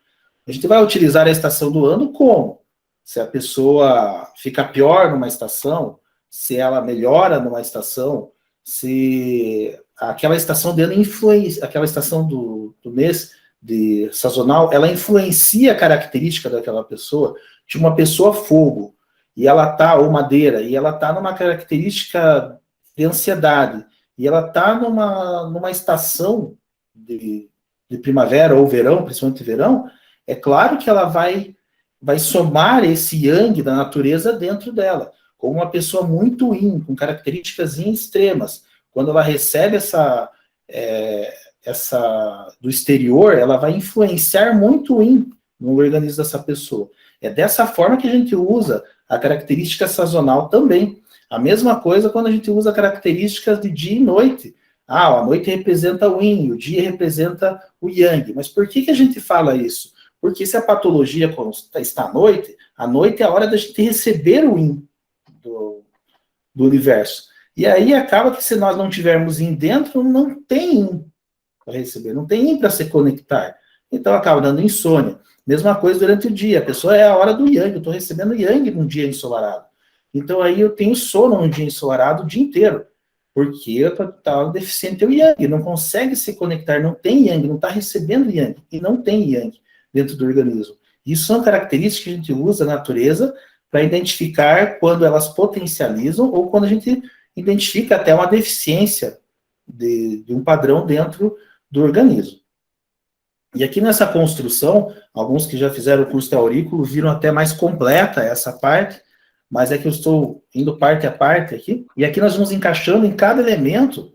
A gente vai utilizar a estação do ano como? Se a pessoa fica pior numa estação, se ela melhora numa estação, se aquela estação dele influencia, aquela estação do mês de sazonal, ela influencia a característica daquela pessoa, de uma pessoa fogo, e ela tá, ou madeira, e ela tá numa característica de ansiedade, e ela tá numa estação de primavera ou verão, principalmente verão, é claro que ela vai somar esse yang da natureza dentro dela, como uma pessoa muito yin, com características yin extremas. Quando ela recebe essa do exterior, ela vai influenciar muito yin no organismo dessa pessoa. É dessa forma que a gente usa a característica sazonal também. A mesma coisa quando a gente usa características de dia e noite. A noite representa o yin, o dia representa o yang. Mas por que a gente fala isso? Porque se a patologia está à noite é a hora da gente receber o yin do universo. E aí acaba que se nós não tivermos yin dentro, não tem yin para receber, não tem yin para se conectar. Então acaba dando insônia. Mesma coisa durante o dia, a pessoa é a hora do yang, eu estou recebendo yang num dia ensolarado. Então aí eu tenho sono num dia ensolarado o dia inteiro, porque eu estou deficiente o yang, não consegue se conectar, não tem yang, não está recebendo yang, e não tem yang dentro do organismo. Isso são características que a gente usa na natureza para identificar quando elas potencializam ou quando a gente identifica até uma deficiência de um padrão dentro do organismo. E aqui nessa construção, alguns que já fizeram o curso teórico viram até mais completa essa parte, mas é que eu estou indo parte a parte aqui, e aqui nós vamos encaixando em cada elemento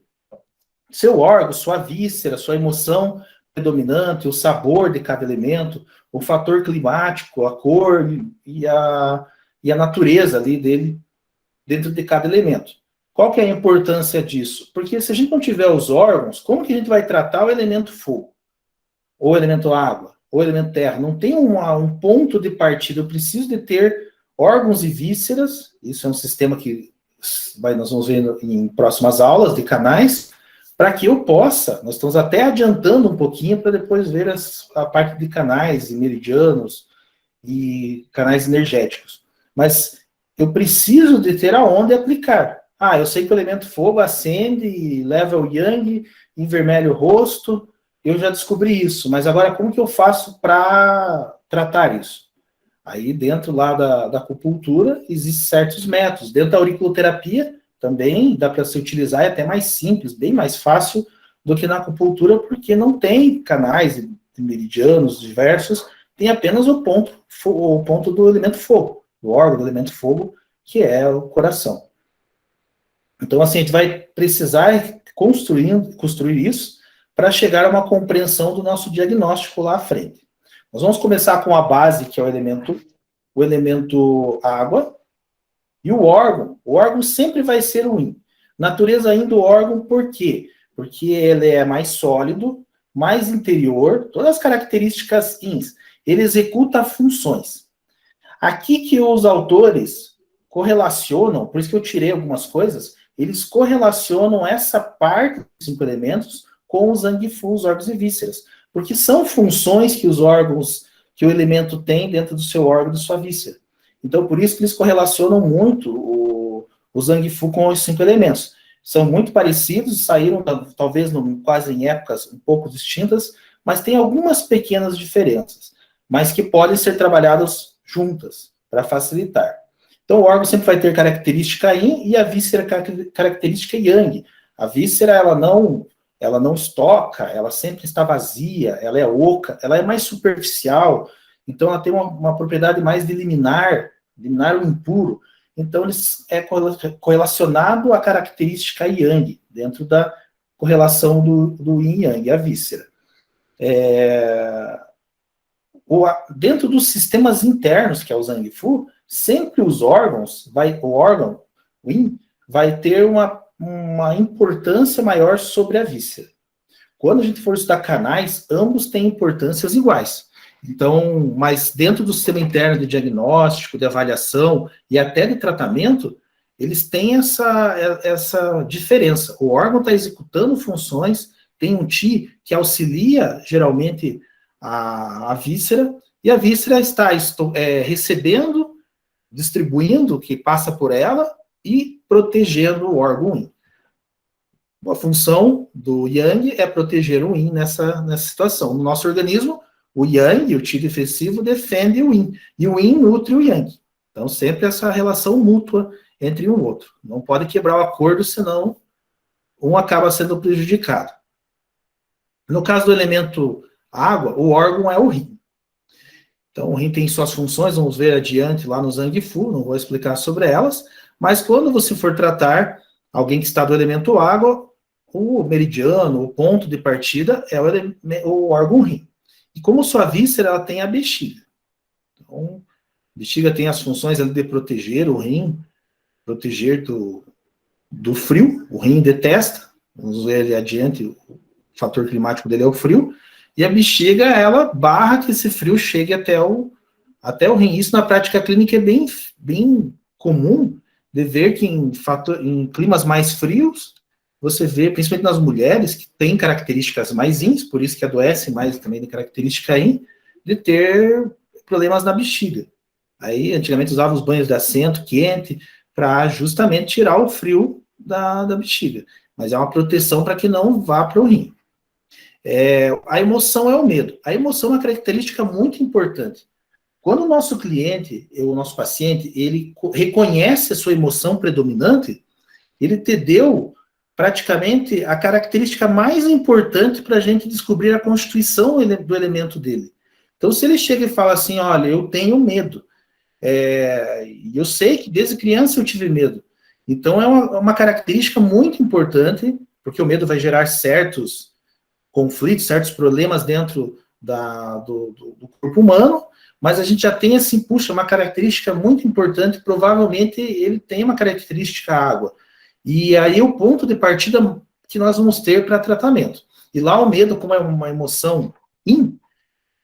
seu órgão, sua víscera, sua emoção predominante, o sabor de cada elemento, o fator climático, a cor e a natureza ali dele dentro de cada elemento. Qual que é a importância disso? Porque se a gente não tiver os órgãos, como que a gente vai tratar o elemento fogo? ou elemento água, ou elemento terra. Não tem um ponto de partida. Eu preciso de ter órgãos e vísceras. Isso é um sistema que nós vamos ver em próximas aulas de canais, para que eu possa, nós estamos até adiantando um pouquinho para depois ver a parte de canais e meridianos e canais energéticos. Mas eu preciso de ter aonde aplicar. Eu sei que o elemento fogo acende e leva o yang, envermelha o rosto, eu já descobri isso, mas agora como que eu faço para tratar isso? Aí dentro lá da acupuntura existem certos métodos. Dentro da auriculoterapia também dá para se utilizar, é até mais simples, bem mais fácil do que na acupuntura, porque não tem canais de meridianos diversos, tem apenas o ponto do elemento fogo, do órgão do elemento fogo, que é o coração. Então, assim, a gente vai precisar construir isso para chegar a uma compreensão do nosso diagnóstico lá à frente. Nós vamos começar com a base, que é o elemento água, e o órgão. O órgão sempre vai ser o yin. Natureza yin do órgão, por quê? Porque ele é mais sólido, mais interior, todas as características yins. Ele executa funções. Aqui que os autores correlacionam, por isso que eu tirei algumas coisas, eles correlacionam essa parte dos 5 elementos com os Zangfu, os órgãos e vísceras, porque são funções que os órgãos, que o elemento tem dentro do seu órgão, de sua víscera. Então, por isso que eles correlacionam muito o Zangfu com os 5 elementos. São muito parecidos, saíram talvez quase em épocas um pouco distintas, mas tem algumas pequenas diferenças, mas que podem ser trabalhadas juntas, para facilitar. Então, o órgão sempre vai ter característica yin e a víscera característica yang. A víscera, ela não estoca, ela sempre está vazia, ela é oca, ela é mais superficial, então ela tem uma propriedade mais de eliminar o impuro. Então, ele é correlacionado à característica yang, dentro da correlação do yin e yang, a víscera. Dentro dos sistemas internos, que é o Zangfu, sempre os órgãos, o yin, vai ter uma importância maior sobre a víscera. Quando a gente for estudar canais, ambos têm importâncias iguais. Então, mas dentro do sistema interno de diagnóstico, de avaliação e até de tratamento, eles têm essa diferença. O órgão está executando funções, tem um Qi que auxilia, geralmente, a víscera, e a víscera está recebendo, distribuindo o que passa por ela e protegendo o órgão yin. A função do yang é proteger o yin nessa situação. No nosso organismo, o yang, o Qi defensivo, defende o yin, e o yin nutre o yang. Então, sempre essa relação mútua entre um e outro. Não pode quebrar o acordo, senão um acaba sendo prejudicado. No caso do elemento água, o órgão é o rim. Então, o rim tem suas funções, vamos ver adiante lá no Zangfu, não vou explicar sobre elas, mas quando você for tratar alguém que está do elemento água, o meridiano, o ponto de partida é o órgão rim. E como sua víscera, ela tem a bexiga. Então, a bexiga tem as funções de proteger o rim, proteger do frio, o rim detesta, vamos ver ali adiante, o fator climático dele é o frio, e a bexiga, ela barra que esse frio chegue até o rim. Isso na prática clínica é bem comum de ver que em climas mais frios, você vê, principalmente nas mulheres, que têm características mais yins, por isso que adoecem mais também de característica yin, de ter problemas na bexiga. Aí, antigamente, usavam os banhos de assento quente para justamente tirar o frio da bexiga. Mas é uma proteção para que não vá para o rim. A emoção é o medo. A emoção é uma característica muito importante. Quando o nosso cliente, o nosso paciente, ele reconhece a sua emoção predominante, ele te deu praticamente a característica mais importante para a gente descobrir a constituição do elemento dele. Então, se ele chega e fala assim, olha, eu tenho medo, e eu sei que desde criança eu tive medo. Então, é uma característica muito importante, porque o medo vai gerar certos conflitos, certos problemas dentro do corpo humano, mas a gente já tem assim, puxa, uma característica muito importante, provavelmente ele tem uma característica água. E aí o ponto de partida que nós vamos ter para tratamento. E lá o medo, como é uma emoção yin,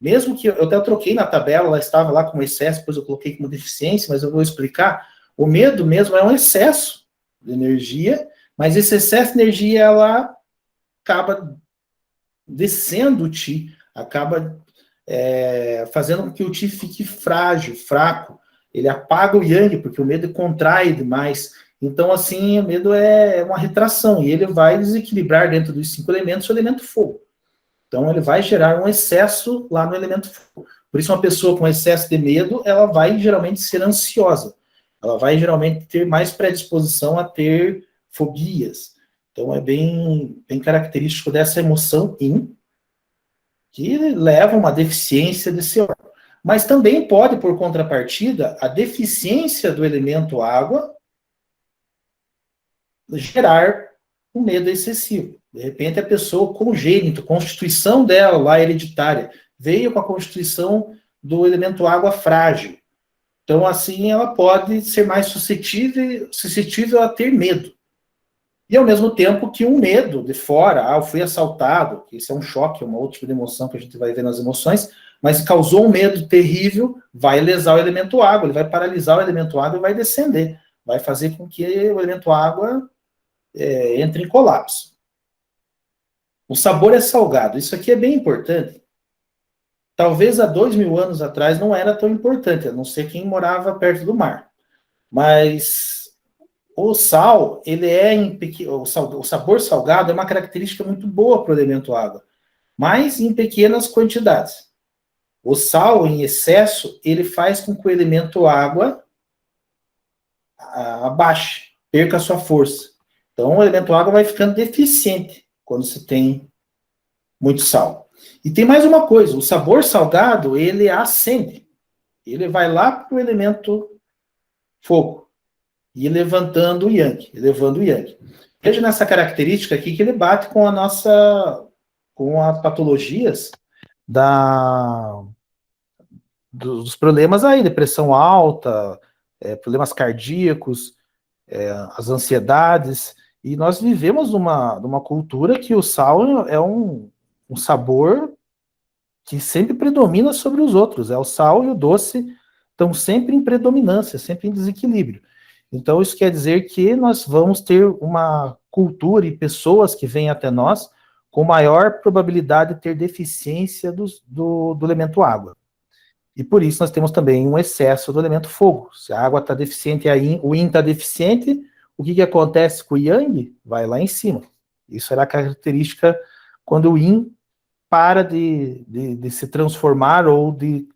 Mesmo que eu até troquei na tabela, ela estava lá como excesso, depois eu coloquei como deficiência, mas eu vou explicar. O medo mesmo é um excesso de energia, mas esse excesso de energia, ela acaba descendo o Ti, acaba fazendo com que o Ti fique frágil, fraco. Ele apaga o Yang, porque o medo contrai demais. Então, assim, o medo é uma retração, e ele vai desequilibrar dentro dos 5 elementos o elemento fogo. Então, ele vai gerar um excesso lá no elemento fogo. Por isso, uma pessoa com excesso de medo, ela vai geralmente ser ansiosa. Ela vai geralmente ter mais predisposição a ter fobias. Então, é bem característico dessa emoção yin, que leva a uma deficiência desse órgão. Mas também pode, por contrapartida, a deficiência do elemento água gerar um medo excessivo. De repente, a pessoa congênito, constituição dela lá hereditária, veio com a constituição do elemento frágil. Então, assim, ela pode ser mais suscetível a ter medo. E, ao mesmo tempo, que um medo de fora, eu fui assaltado, que isso é um choque, é uma outra tipo de emoção que a gente vai ver nas emoções, mas causou um medo terrível, vai lesar o elemento água, ele vai paralisar o elemento água e vai descender. Vai fazer com que o elemento água entre em colapso. O sabor é salgado. Isso aqui é bem importante. Talvez há 2.000 anos atrás não era tão importante, a não ser quem morava perto do mar. Mas o sal, o sabor salgado é uma característica muito boa para o elemento água, mas em pequenas quantidades. O sal, em excesso, ele faz com que o elemento água abaixe, perca a sua força. Então, o elemento água vai ficando deficiente quando se tem muito sal. E tem mais uma coisa, o sabor salgado, ele acende. Ele vai lá para o elemento fogo, e levantando o yang, elevando o yang. Veja nessa característica aqui que ele bate com com as patologias dos problemas aí, depressão alta, problemas cardíacos, as ansiedades, e nós vivemos numa cultura que o sal é um sabor que sempre predomina sobre os outros. O sal e o doce estão sempre em predominância, sempre em desequilíbrio. Então, isso quer dizer que nós vamos ter uma cultura e pessoas que vêm até nós com maior probabilidade de ter deficiência do elemento água. E por isso nós temos também um excesso do elemento fogo. Se a água está deficiente e o yin está deficiente, o que acontece com o yang? Vai lá em cima. Isso era a característica quando o yin para de se transformar ou de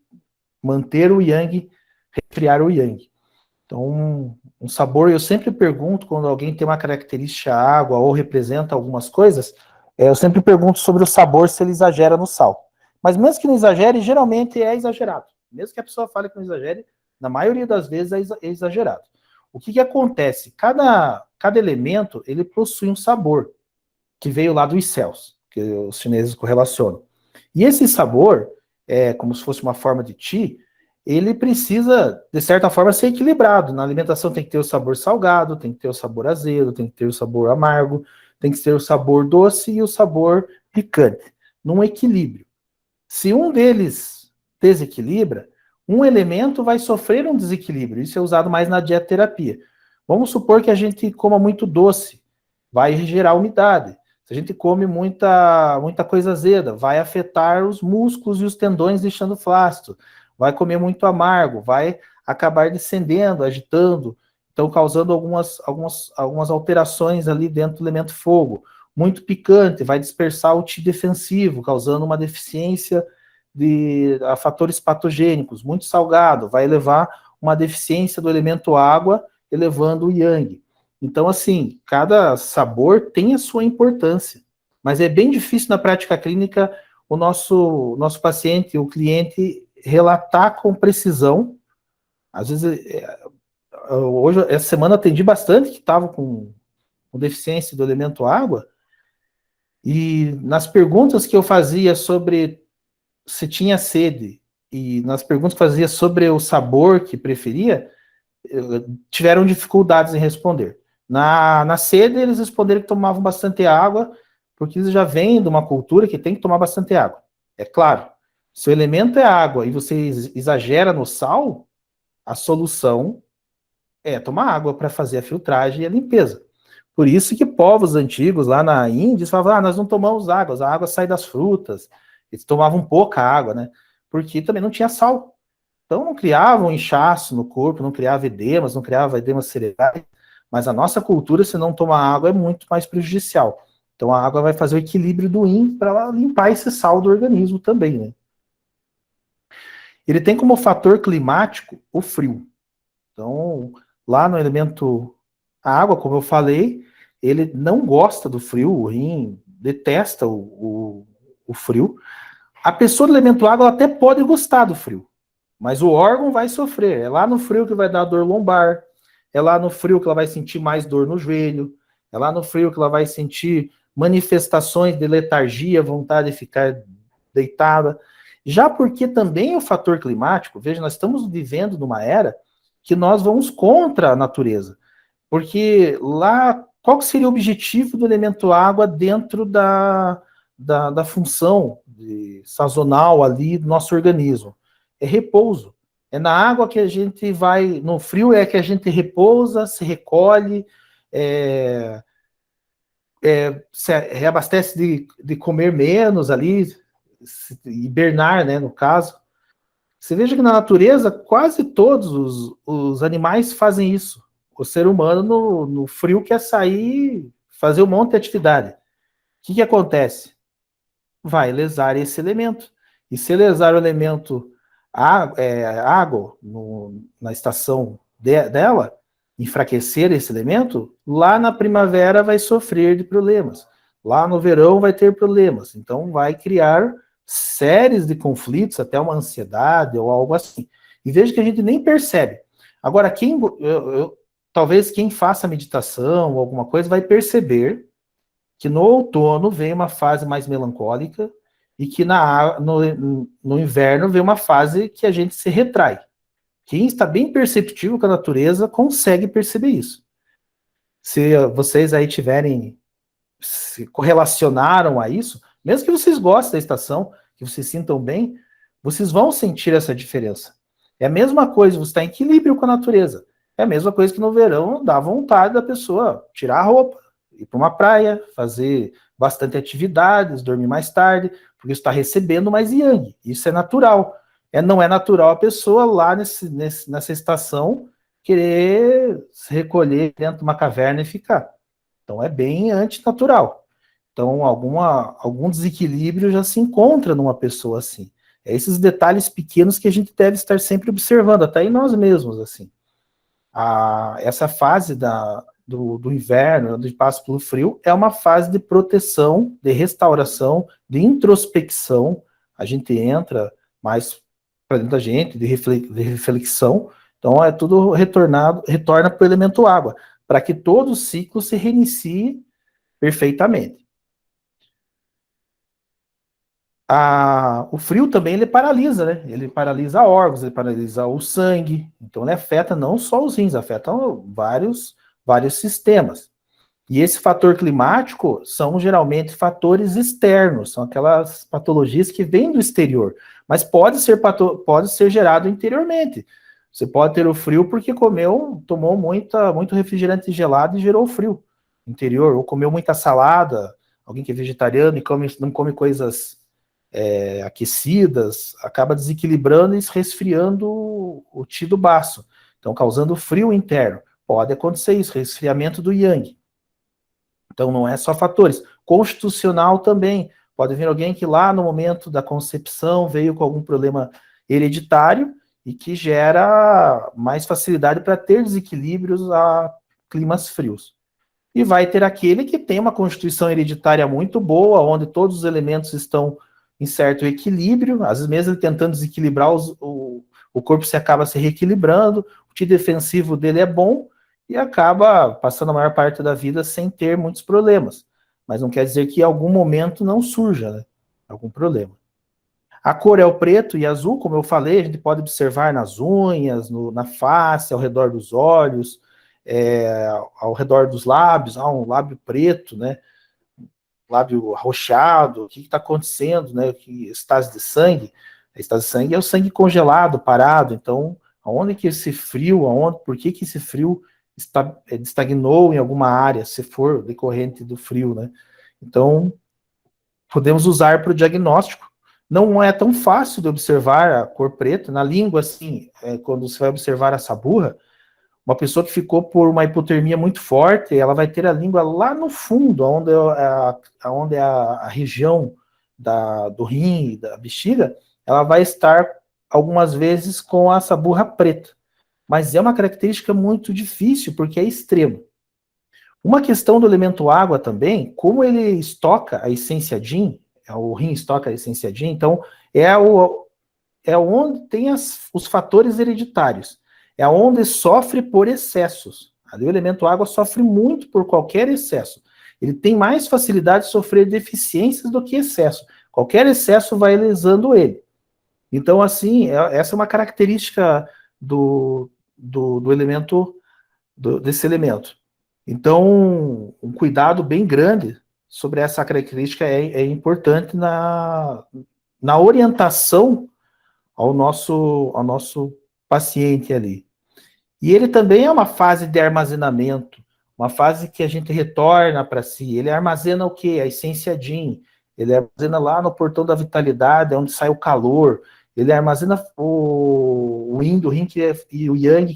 manter o yang, resfriar o yang. Então, um sabor, eu sempre pergunto, quando alguém tem uma característica água ou representa algumas coisas, eu sempre pergunto sobre o sabor, se ele exagera no sal. Mas mesmo que não exagere, geralmente é exagerado. Mesmo que a pessoa fale que não exagere, na maioria das vezes é exagerado. O que acontece? Cada elemento, ele possui um sabor, que veio lá dos céus, que os chineses correlacionam. E esse sabor, como se fosse uma forma de Qi, ele precisa, de certa forma, ser equilibrado. Na alimentação tem que ter o sabor salgado, tem que ter o sabor azedo, tem que ter o sabor amargo, tem que ter o sabor doce e o sabor picante, num equilíbrio. Se um deles desequilibra, um elemento vai sofrer um desequilíbrio. Isso é usado mais na dietoterapia. Vamos supor que a gente coma muito doce, vai gerar umidade. Se a gente come muita coisa azeda, vai afetar os músculos e os tendões, deixando flácido. Vai comer muito amargo, vai acabar descendendo, agitando, então causando algumas alterações ali dentro do elemento fogo. Muito picante, vai dispersar o Qi defensivo, causando uma deficiência a fatores patogênicos. Muito salgado, vai levar uma deficiência do elemento água, elevando o yang. Então, assim, cada sabor tem a sua importância, mas é bem difícil na prática clínica o nosso paciente, o cliente, relatar com precisão. Às vezes, hoje, essa semana, atendi bastante que estavam com deficiência do elemento água, e nas perguntas que eu fazia sobre se tinha sede, e nas perguntas que eu fazia sobre o sabor que preferia, tiveram dificuldades em responder. Na sede, eles responderam que tomavam bastante água, porque eles já vêm de uma cultura que tem que tomar bastante água. É claro Se o elemento é água e você exagera no sal, a solução é tomar água para fazer a filtragem e a limpeza. Por isso que povos antigos lá na Índia falavam, nós não tomamos água, a água sai das frutas. Eles tomavam pouca água, né? Porque também não tinha sal. Então não criavam inchaço no corpo, não criava edemas, não criava edemas cerebrais. Mas a nossa cultura, se não tomar água, é muito mais prejudicial. Então a água vai fazer o equilíbrio do rim para limpar esse sal do organismo também, né? Ele tem como fator climático o frio. Então, lá no elemento água, como eu falei, ele não gosta do frio, o rim detesta o frio. A pessoa do elemento água ela até pode gostar do frio, mas o órgão vai sofrer. É lá no frio que vai dar dor lombar, é lá no frio que ela vai sentir mais dor no joelho, é lá no frio que ela vai sentir manifestações de letargia, vontade de ficar deitada. Já porque também o fator climático, veja, nós estamos vivendo numa era que nós vamos contra a natureza. Porque lá, qual seria o objetivo do elemento água dentro da função sazonal ali do nosso organismo? É repouso. É na água que a gente vai, no frio é que a gente repousa, se recolhe, se reabastece de comer menos ali, hibernar, né, no caso. Você veja que na natureza, quase todos os animais fazem isso. O ser humano, no frio, quer sair, fazer um monte de atividade. O que acontece? Vai lesar esse elemento. E se lesar o elemento água na estação dela, enfraquecer esse elemento, lá na primavera vai sofrer de problemas. Lá no verão vai ter problemas. Então vai criar séries de conflitos, até uma ansiedade ou algo assim. E veja que a gente nem percebe. Agora, talvez quem faça meditação ou alguma coisa vai perceber que no outono vem uma fase mais melancólica e que no inverno vem uma fase que a gente se retrai. Quem está bem perceptivo com a natureza consegue perceber isso. Se vocês aí se correlacionaram a isso, mesmo que vocês gostem da estação, que vocês sintam bem, vocês vão sentir essa diferença. É a mesma coisa, você está em equilíbrio com a natureza. É a mesma coisa que no verão dá vontade da pessoa tirar a roupa, ir para uma praia, fazer bastante atividades, dormir mais tarde, porque está recebendo mais yang. Isso é natural. Não é natural a pessoa lá nessa estação querer se recolher dentro de uma caverna e ficar. Então é bem antinatural. Então algum desequilíbrio já se encontra numa pessoa assim. É esses detalhes pequenos que a gente deve estar sempre observando, até em nós mesmos, assim. Essa fase do inverno, do passo pelo frio, é uma fase de proteção, de restauração, de introspecção. A gente entra mais para dentro da gente, de reflexão. Então, é tudo retorna para o elemento água, para que todo o ciclo se reinicie perfeitamente. O frio também ele paralisa, né? Ele paralisa órgãos, ele paralisa o sangue. Então, ele afeta não só os rins, afeta vários sistemas. E esse fator climático são geralmente fatores externos, são aquelas patologias que vêm do exterior, mas pode ser gerado interiormente. Você pode ter o frio porque tomou muito refrigerante gelado e gerou frio interior, ou comeu muita salada, alguém que é vegetariano e não come coisas aquecidas, acaba desequilibrando e resfriando o Qi do baço, então causando frio interno. Pode acontecer isso, resfriamento do yang. Então, não é só fatores. Constitucional também. Pode vir alguém que lá no momento da concepção veio com algum problema hereditário e que gera mais facilidade para ter desequilíbrios a climas frios. E vai ter aquele que tem uma constituição hereditária muito boa, onde todos os elementos estão em certo equilíbrio, às vezes mesmo ele tentando desequilibrar, o corpo se acaba se reequilibrando, o Ti defensivo dele é bom, e acaba passando a maior parte da vida sem ter muitos problemas. Mas não quer dizer que em algum momento não surja, né, algum problema. A cor é o preto e azul, como eu falei, a gente pode observar nas unhas, na face, ao redor dos olhos, ao redor dos lábios, um lábio preto, né, lábio arroxeado, o que está acontecendo, né, que estase de sangue, Estado de sangue é o sangue congelado, parado. Então, aonde que esse frio, por que esse frio estagnou em alguma área, se for decorrente do frio, né? Então, podemos usar para o diagnóstico. Não é tão fácil de observar a cor preta. Na língua, assim, quando você vai observar a saburra, uma pessoa que ficou por uma hipotermia muito forte, ela vai ter a língua lá no fundo, onde é a região do rim e da bexiga, ela vai estar algumas vezes com a saburra preta. Mas é uma característica muito difícil, porque é extremo. Uma questão do elemento água também, como ele estoca a essência DIN, o rim estoca a essência DIN, então é onde tem os fatores hereditários, é onde sofre por excessos. Ali o elemento água sofre muito por qualquer excesso. Ele tem mais facilidade de sofrer deficiências do que excesso. Qualquer excesso vai lesando ele. Então, assim, essa é uma característica desse elemento. Então, um cuidado bem grande sobre essa característica é importante na orientação ao nosso paciente ali. E ele também é uma fase de armazenamento, uma fase que a gente retorna para si. Ele armazena o quê? A essência DIN. Ele armazena lá no portão da vitalidade, onde sai o calor. Ele armazena o yin do yin e o yang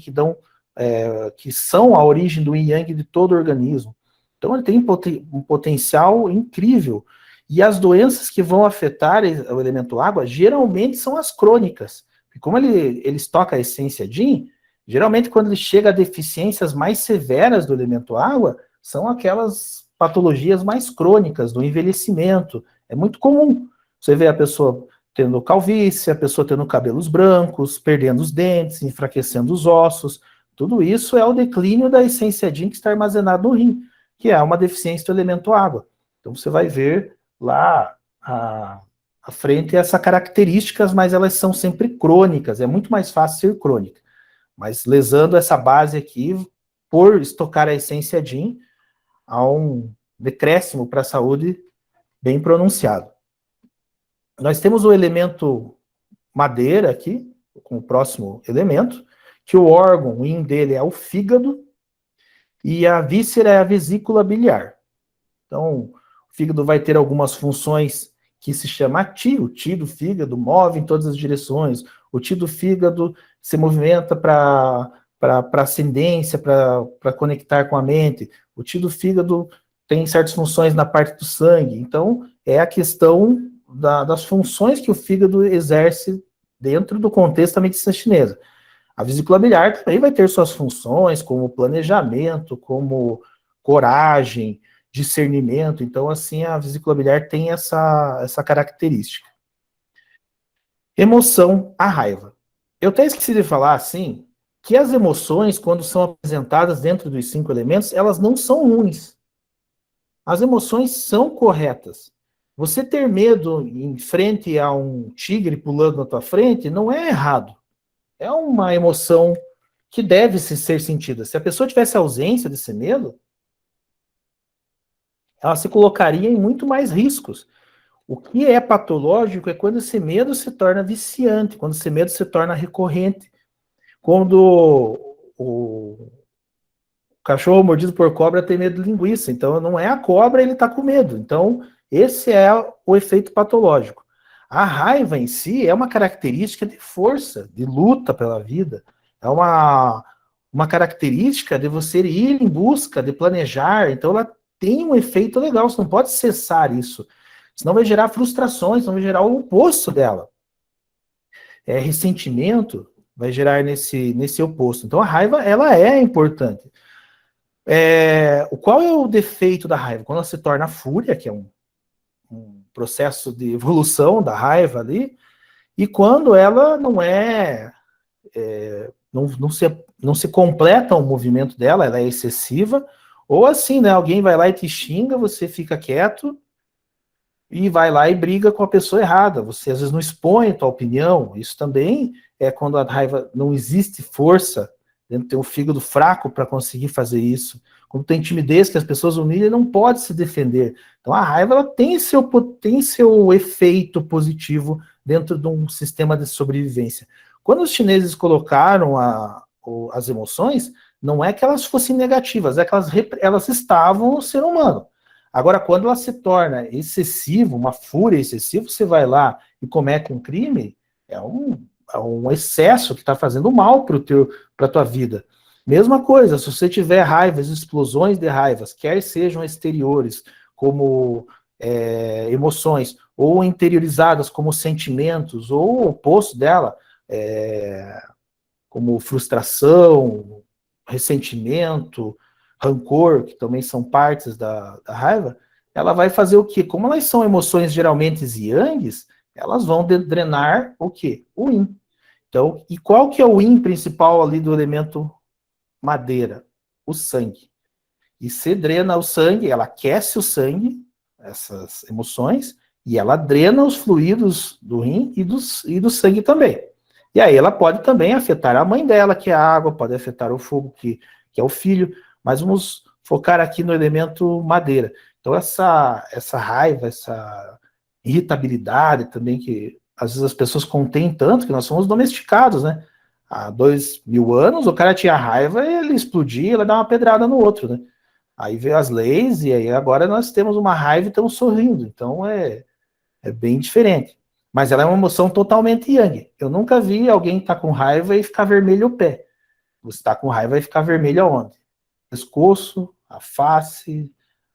que são a origem do yin yang de todo o organismo. Então ele tem um potencial incrível. E as doenças que vão afetar o elemento água, geralmente são as crônicas. E como ele estoca a essência DIN, geralmente quando ele chega a deficiências mais severas do elemento água, são aquelas patologias mais crônicas, do envelhecimento. É muito comum. Você vê a pessoa tendo calvície, a pessoa tendo cabelos brancos, perdendo os dentes, enfraquecendo os ossos. Tudo isso é o declínio da essência DIN que está armazenada no rim, que é uma deficiência do elemento água. Então você vai ver lá à frente essas características, mas elas são sempre crônicas, é muito mais fácil ser crônica. Mas lesando essa base aqui, por estocar a essência DIN, há um decréscimo para a saúde bem pronunciado. Nós temos o elemento madeira aqui, com o próximo elemento, que o órgão, o yin dele é o fígado, e a víscera é a vesícula biliar. Então, o fígado vai ter algumas funções que se chama ti, o ti do fígado move em todas as direções, o ti do fígado se movimenta para ascendência, para conectar com a mente, o ti do fígado tem certas funções na parte do sangue. Então, é a questão das funções que o fígado exerce dentro do contexto da medicina chinesa. A vesícula biliar também vai ter suas funções, como planejamento, como coragem, discernimento. Então, assim, a vesícula biliar tem essa característica. Emoção, a raiva. Eu até esqueci de falar, assim, que as emoções, quando são apresentadas dentro dos 5 elementos, elas não são ruins. As emoções são corretas. Você ter medo em frente a um tigre pulando na tua frente não é errado. É uma emoção que deve ser sentida. Se a pessoa tivesse ausência desse medo, ela se colocaria em muito mais riscos. O que é patológico é quando esse medo se torna viciante, quando esse medo se torna recorrente. Quando o cachorro mordido por cobra tem medo de linguiça, então não é a cobra, ele está com medo. Então, esse é o efeito patológico. A raiva em si é uma característica de força, de luta pela vida. É uma característica de você ir em busca, de planejar. Então, ela tem um efeito legal, você não pode cessar isso. Senão vai gerar frustrações, senão vai gerar o oposto dela. Ressentimento vai gerar nesse oposto. Então, a raiva, ela é importante. Qual é o defeito da raiva? Quando ela se torna fúria, que é um processo de evolução da raiva ali, e quando ela não se completa o movimento dela, ela é excessiva, ou assim, né, alguém vai lá e te xinga, você fica quieto, e vai lá e briga com a pessoa errada, você às vezes não expõe a tua opinião, isso também é quando a raiva não existe força, tem um fígado fraco para conseguir fazer isso. quando tem timidez, que as pessoas humilham, ele não pode se defender. Então a raiva ela tem seu efeito positivo dentro de um sistema de sobrevivência. Quando os chineses colocaram as emoções, não é que elas fossem negativas, é que elas estavam no ser humano. Agora, quando ela se torna excessiva, uma fúria excessiva, você vai lá e comete um crime, é um excesso que está fazendo mal para a tua vida. Mesma coisa, se você tiver raivas, explosões de raivas, quer sejam exteriores, como emoções, ou interiorizadas como sentimentos, ou o oposto dela, como frustração, ressentimento, rancor, que também são partes da raiva, ela vai fazer o quê? Como elas são emoções geralmente yangs, elas vão drenar o quê? O yin. Então, e qual que é o yin principal ali do elemento madeira? O sangue. E se drena o sangue, ela aquece o sangue, essas emoções, e ela drena os fluidos do rim e do sangue também. E aí ela pode também afetar a mãe dela, que é a água, pode afetar o fogo, que é o filho, mas vamos focar aqui no elemento madeira. Então essa raiva, essa irritabilidade também, que às vezes as pessoas contêm tanto, que nós somos domesticados, né? Há 2000 anos, o cara tinha raiva, ele explodia, ele dá uma pedrada no outro, né? Aí veio as leis, e aí agora nós temos uma raiva e estamos sorrindo. Então é bem diferente. Mas ela é uma emoção totalmente yang. Eu nunca vi alguém estar com raiva e ficar vermelho o pé. Você está com raiva e ficar vermelho aonde? Pescoço, a face,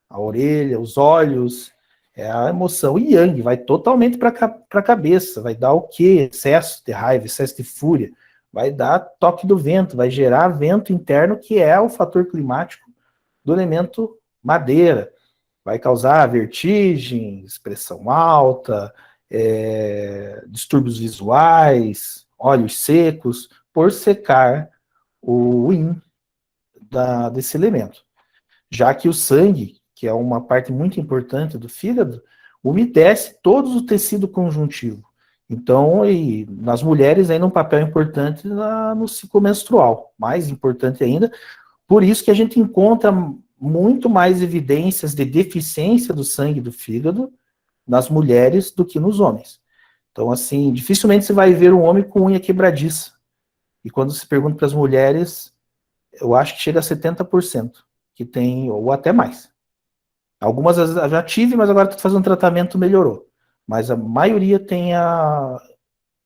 a orelha, os olhos. É a emoção yang, vai totalmente para a cabeça. Vai dar o quê? Excesso de raiva, excesso de fúria. Vai dar toque do vento, vai gerar vento interno, que é o fator climático do elemento madeira. Vai causar vertigem, expressão alta, distúrbios visuais, olhos secos, por secar o yin desse elemento. Já que o sangue, que é uma parte muito importante do fígado, umedece todo o tecido conjuntivo. Então, e nas mulheres ainda um papel importante no ciclo menstrual, mais importante ainda, por isso que a gente encontra muito mais evidências de deficiência do sangue do fígado nas mulheres do que nos homens. Então, assim, dificilmente você vai ver um homem com unha quebradiça. E quando se pergunta para as mulheres, eu acho que chega a 70% que tem, ou até mais. Algumas eu já tive, mas agora estou fazendo tratamento, melhorou. Mas a maioria tem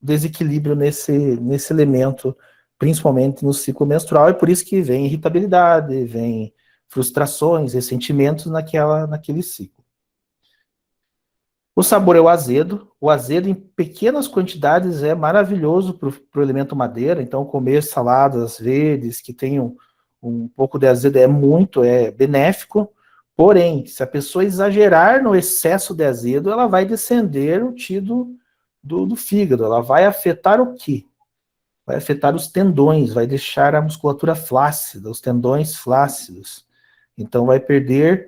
desequilíbrio nesse elemento, principalmente no ciclo menstrual, e por isso que vem irritabilidade, vem frustrações, ressentimentos naquele ciclo. O sabor é o azedo. O azedo em pequenas quantidades é maravilhoso para o elemento madeira, então comer saladas verdes que tenham um pouco de azedo é benéfico, porém, se a pessoa exagerar no excesso de azedo, ela vai descender o tido do fígado, ela vai afetar o quê? Vai afetar os tendões, vai deixar a musculatura flácida, os tendões flácidos. Então vai perder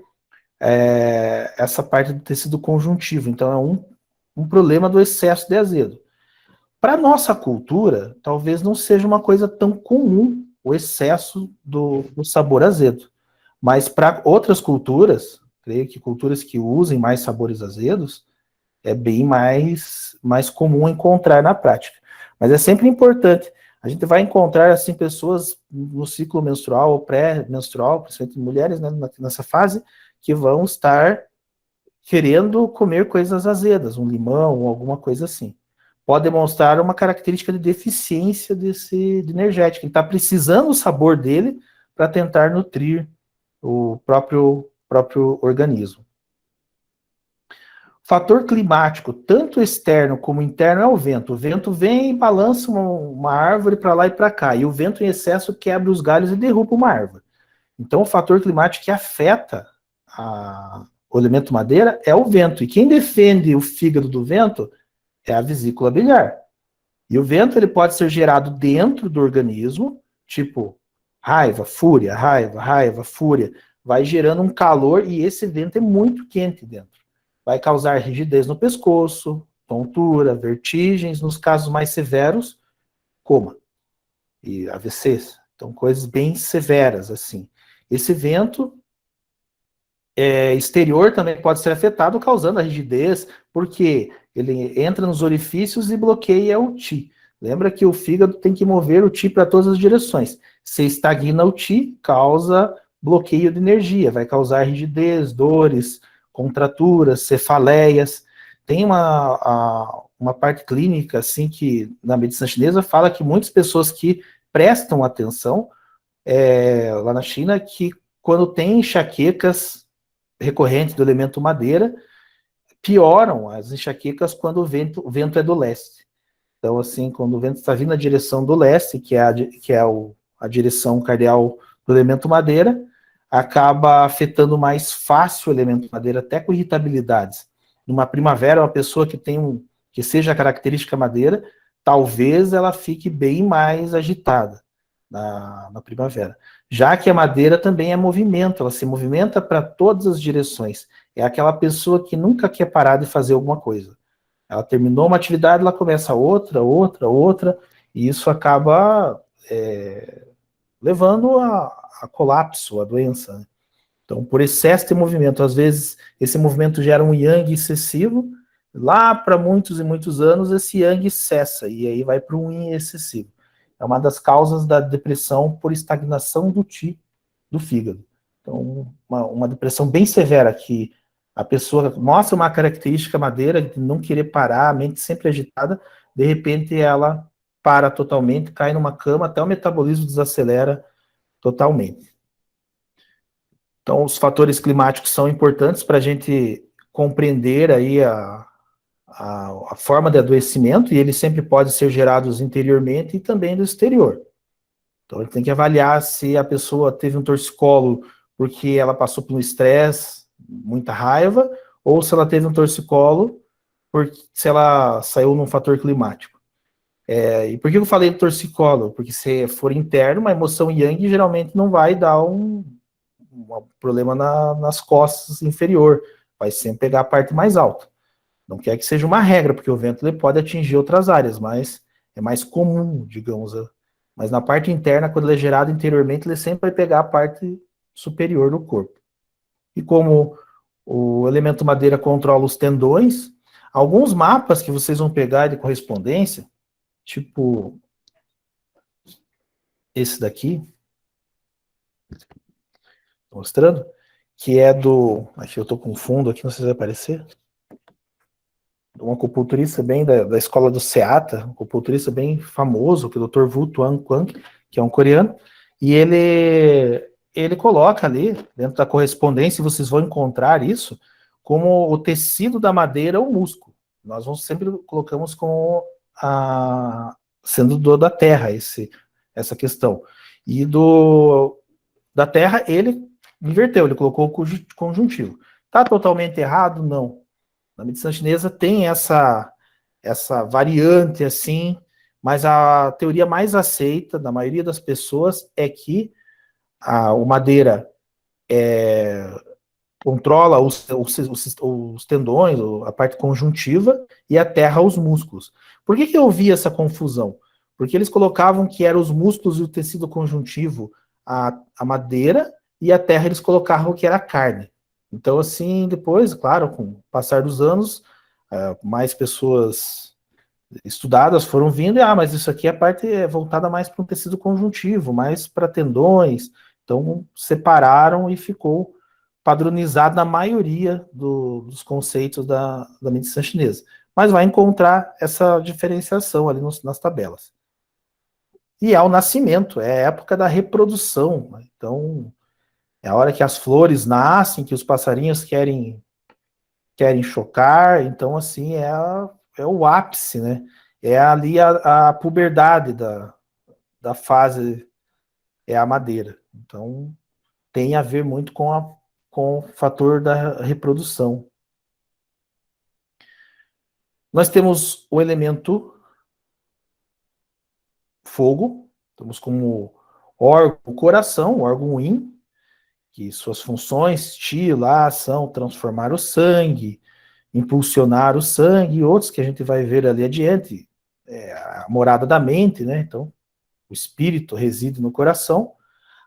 essa parte do tecido conjuntivo. Então é um problema do excesso de azedo. Para nossa cultura, talvez não seja uma coisa tão comum o excesso do sabor azedo. Mas para outras culturas, creio que culturas que usem mais sabores azedos, é bem mais comum encontrar na prática. Mas é sempre importante. A gente vai encontrar, assim, pessoas no ciclo menstrual ou pré-menstrual, principalmente mulheres, né, nessa fase, que vão estar querendo comer coisas azedas, um limão ou alguma coisa assim. Pode demonstrar uma característica de deficiência de energético. Ele está precisando do sabor dele para tentar nutrir o próprio organismo. Fator climático, tanto externo como interno, é o vento. O vento vem e balança uma árvore para lá e para cá, e o vento em excesso quebra os galhos e derruba uma árvore. Então, o fator climático que afeta o elemento madeira é o vento. E quem defende o fígado do vento é a vesícula biliar. E o vento ele pode ser gerado dentro do organismo, tipo raiva, fúria, vai gerando um calor e esse vento é muito quente dentro. Vai causar rigidez no pescoço, tontura, vertigens, nos casos mais severos, coma e AVCs. Então, coisas bem severas, assim. Esse vento exterior também pode ser afetado, causando a rigidez, porque ele entra nos orifícios e bloqueia o Qi. Lembra que o fígado tem que mover o Qi para todas as direções. Se estagna o Qi, causa bloqueio de energia, vai causar rigidez, dores, contraturas, cefaleias. Tem uma parte clínica, assim, que na medicina chinesa fala que muitas pessoas que prestam atenção lá na China, que quando tem enxaquecas recorrentes do elemento madeira, pioram as enxaquecas quando o vento é do leste. Então, assim, quando o vento está vindo na direção do leste, que é a direção cardeal do elemento madeira, acaba afetando mais fácil o elemento madeira, até com irritabilidades. Numa primavera, uma pessoa que tem que seja a característica madeira, talvez ela fique bem mais agitada na primavera. Já que a madeira também é movimento, ela se movimenta para todas as direções. É aquela pessoa que nunca quer parar de fazer alguma coisa. Ela terminou uma atividade, ela começa outra, e isso acaba levando a colapso, a doença. Né? Então, por excesso de movimento, às vezes esse movimento gera um yang excessivo, lá para muitos e muitos anos esse yang cessa, e aí vai para um yin excessivo. É uma das causas da depressão por estagnação do Qi do fígado. Então, uma depressão bem severa, que a pessoa mostra uma característica madeira, de não querer parar, a mente sempre agitada, de repente ela para totalmente, cai numa cama, até o metabolismo desacelera totalmente. Então, os fatores climáticos são importantes para a gente compreender aí a forma de adoecimento, e eles sempre podem ser gerados interiormente e também do exterior. Então, ele tem que avaliar se a pessoa teve um torcicolo porque ela passou por um estresse, muita raiva, ou se ela teve um torcicolo porque se ela saiu num fator climático. E por que eu falei do torcicolo? Porque se for interno, uma emoção yang geralmente não vai dar um problema nas costas inferior, vai sempre pegar a parte mais alta. Não quer que seja uma regra, porque o vento ele pode atingir outras áreas, mas é mais comum, digamos. Mas na parte interna, quando ele é gerado interiormente, ele sempre vai pegar a parte superior do corpo. E como o elemento madeira controla os tendões, alguns mapas que vocês vão pegar de correspondência, tipo esse daqui, mostrando, que é do... Aqui eu estou com fundo aqui, não sei se vai aparecer. Um acupunturista bem da escola do Seata, um acupunturista bem famoso, que é o Dr. Vu Tuan Quang, que é um coreano, e ele coloca ali, dentro da correspondência, vocês vão encontrar isso, como o tecido da madeira ou músculo. Nós sempre colocamos como sendo da terra essa questão. E da terra, ele inverteu, ele colocou o conjuntivo. Está totalmente errado? Não. Na medicina chinesa tem essa variante assim, mas a teoria mais aceita da maioria das pessoas é que o madeira controla os tendões, a parte conjuntiva, e a terra os músculos. Por que eu vi essa confusão? Porque eles colocavam que eram os músculos e o tecido conjuntivo a madeira, e a terra eles colocavam que era a carne. Então, assim, depois, claro, com o passar dos anos, mais pessoas estudadas foram vindo, mas isso aqui é a parte voltada mais para um tecido conjuntivo, mais para tendões. Então, separaram e ficou padronizado na maioria dos conceitos da medicina chinesa. Mas vai encontrar essa diferenciação ali nas tabelas. E é o nascimento, é a época da reprodução. Né? Então, é a hora que as flores nascem, que os passarinhos querem chocar. Então, assim, é o ápice, né? É ali a puberdade da fase, é a madeira. Então, tem a ver muito com o fator da reprodução. Nós temos o elemento fogo, temos como órgão o coração, o órgão yin, que suas funções, Qi lá, são transformar o sangue, impulsionar o sangue, e outros que a gente vai ver ali adiante, a morada da mente, né? Então, o espírito reside no coração.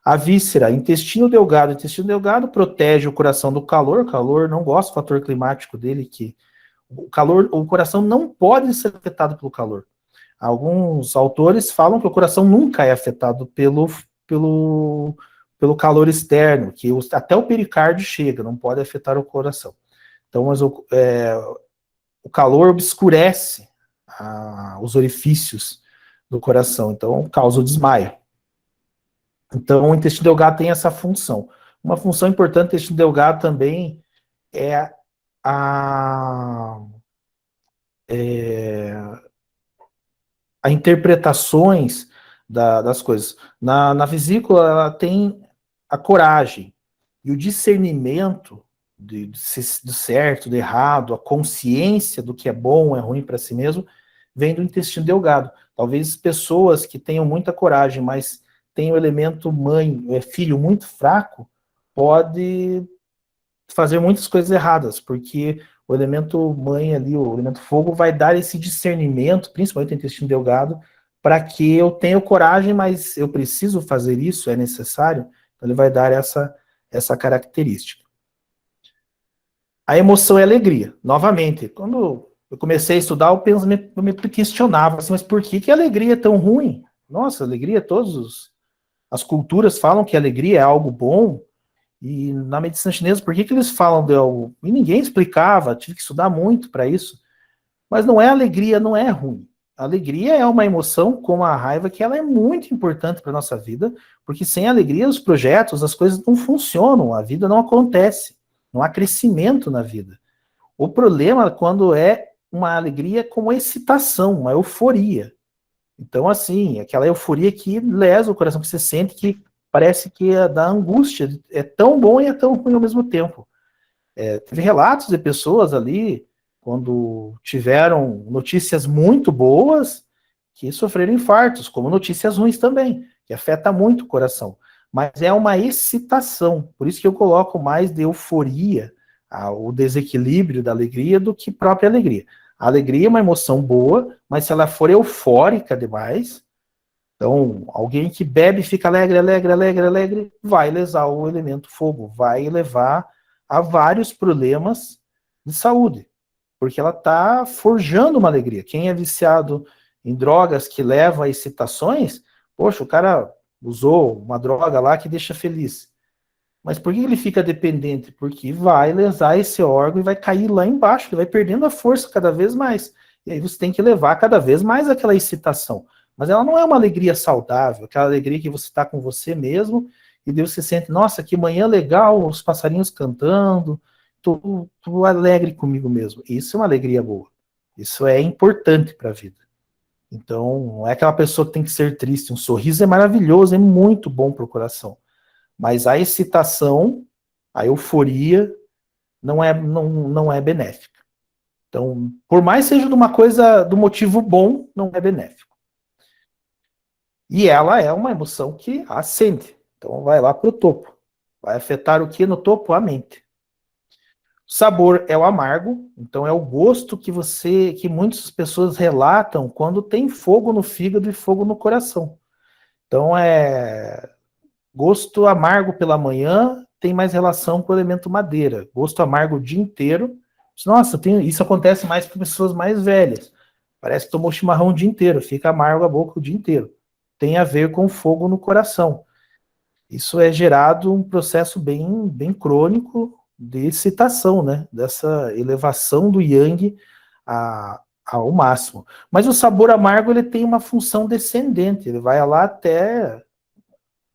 A víscera, intestino delgado. Intestino delgado protege o coração do calor. O calor não gosta do fator climático dele, que o calor, o coração não pode ser afetado pelo calor. Alguns autores falam que o coração nunca é afetado pelo, pelo calor externo, que até o pericárdio chega, não pode afetar o coração. Então, mas o calor obscurece os orifícios do coração, então causa o desmaio. Então, o intestino delgado tem essa função. Uma função importante do intestino delgado também é a interpretações das coisas. Na vesícula, ela tem a coragem e o discernimento do certo, do errado, a consciência do que é bom, é ruim para si mesmo, vem do intestino delgado. Talvez pessoas que tenham muita coragem, mas têm o elemento mãe, filho muito fraco, pode fazer muitas coisas erradas, porque o elemento mãe ali, o elemento fogo, vai dar esse discernimento, principalmente no intestino delgado, para que eu tenha coragem, mas eu preciso fazer isso, é necessário, então ele vai dar essa característica. A emoção é alegria. Novamente, quando eu comecei a estudar, eu me questionava, assim, mas por que a alegria é tão ruim? Nossa, alegria, as culturas falam que a alegria é algo bom, e na medicina chinesa, por que eles falam de algo? E ninguém explicava, tive que estudar muito para isso. Mas não é alegria, não é ruim. A alegria é uma emoção, como a raiva, que ela é muito importante para a nossa vida, porque sem alegria os projetos, as coisas não funcionam, a vida não acontece, não há crescimento na vida. O problema é quando é uma alegria como excitação, uma euforia. Então, assim, aquela euforia que lesa o coração, que você sente que parece que é da angústia, é tão bom e é tão ruim ao mesmo tempo. Teve relatos de pessoas ali, quando tiveram notícias muito boas, que sofreram infartos, como notícias ruins também, que afeta muito o coração. Mas é uma excitação, por isso que eu coloco mais de euforia, o desequilíbrio da alegria, do que própria alegria. A alegria é uma emoção boa, mas se ela for eufórica demais, então, alguém que bebe e fica alegre, alegre, alegre, alegre, vai lesar o elemento fogo, vai levar a vários problemas de saúde, porque ela está forjando uma alegria. Quem é viciado em drogas que levam a excitações, poxa, o cara usou uma droga lá que deixa feliz. Mas por que ele fica dependente? Porque vai lesar esse órgão e vai cair lá embaixo, ele vai perdendo a força cada vez mais. E aí você tem que levar cada vez mais aquela excitação. Mas ela não é uma alegria saudável, aquela alegria que você está com você mesmo, e Deus se sente, nossa, que manhã legal, os passarinhos cantando, tô alegre comigo mesmo. Isso é uma alegria boa. Isso é importante para a vida. Então, não é aquela pessoa que tem que ser triste. Um sorriso é maravilhoso, é muito bom para o coração. Mas a excitação, a euforia, não é benéfica. Então, por mais seja de uma coisa, do motivo bom, não é benéfico. E ela é uma emoção que ascende. Então, vai lá para o topo. Vai afetar o que no topo? A mente. O sabor é o amargo, então é o gosto que muitas pessoas relatam quando tem fogo no fígado e fogo no coração. Então, gosto amargo pela manhã tem mais relação com o elemento madeira. Gosto amargo o dia inteiro. Nossa, isso acontece mais para pessoas mais velhas. Parece que tomou chimarrão o dia inteiro, fica amargo a boca o dia inteiro. Tem a ver com fogo no coração. Isso é gerado um processo bem crônico de excitação, né? Dessa elevação do yang ao máximo. Mas o sabor amargo ele tem uma função descendente, ele vai lá até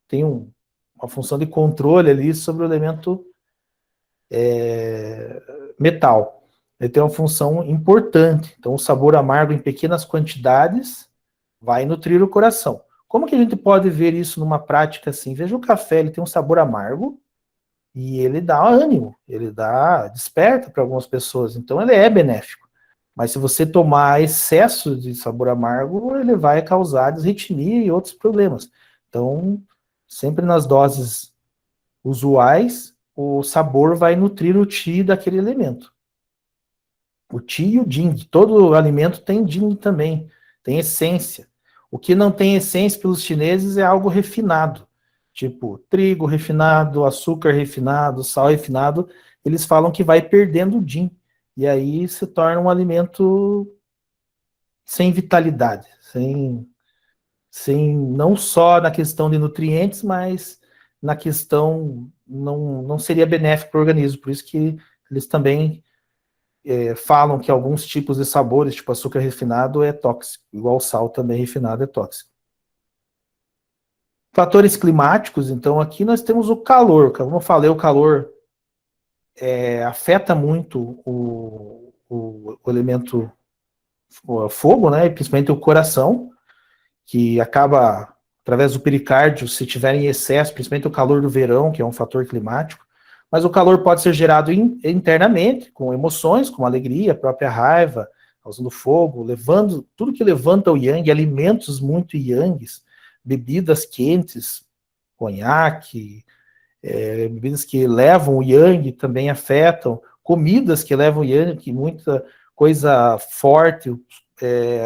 tem uma função de controle ali sobre o elemento metal. Ele tem uma função importante. Então, o sabor amargo em pequenas quantidades vai nutrir o coração. Como que a gente pode ver isso numa prática assim? Veja o café, ele tem um sabor amargo e ele dá ânimo, ele desperta para algumas pessoas. Então, ele é benéfico. Mas se você tomar excesso de sabor amargo, ele vai causar desritmia e outros problemas. Então, sempre nas doses usuais, o sabor vai nutrir o Qi daquele elemento. O Qi e o Jing. Todo alimento tem Jing também, tem essência. O que não tem essência pelos chineses é algo refinado. tipo trigo refinado, açúcar refinado, sal refinado, eles falam que vai perdendo o Jin. E aí se torna um alimento sem vitalidade, sem não só na questão de nutrientes, mas na questão não seria benéfico para o organismo. Por isso que eles também falam que alguns tipos de sabores, tipo açúcar refinado, é tóxico, igual o sal também refinado é tóxico. Fatores climáticos, então aqui nós temos o calor. Como eu falei, o calor afeta muito o elemento o fogo, né? Principalmente o coração, que acaba, através do pericárdio, se tiver em excesso, principalmente o calor do verão, que é um fator climático. Mas o calor pode ser gerado internamente, com emoções, como alegria, própria raiva, causando fogo, levando tudo que levanta o yang, alimentos muito yangues, bebidas quentes, conhaque, bebidas que levam o yang também afetam, comidas que levam o yang, que muita coisa forte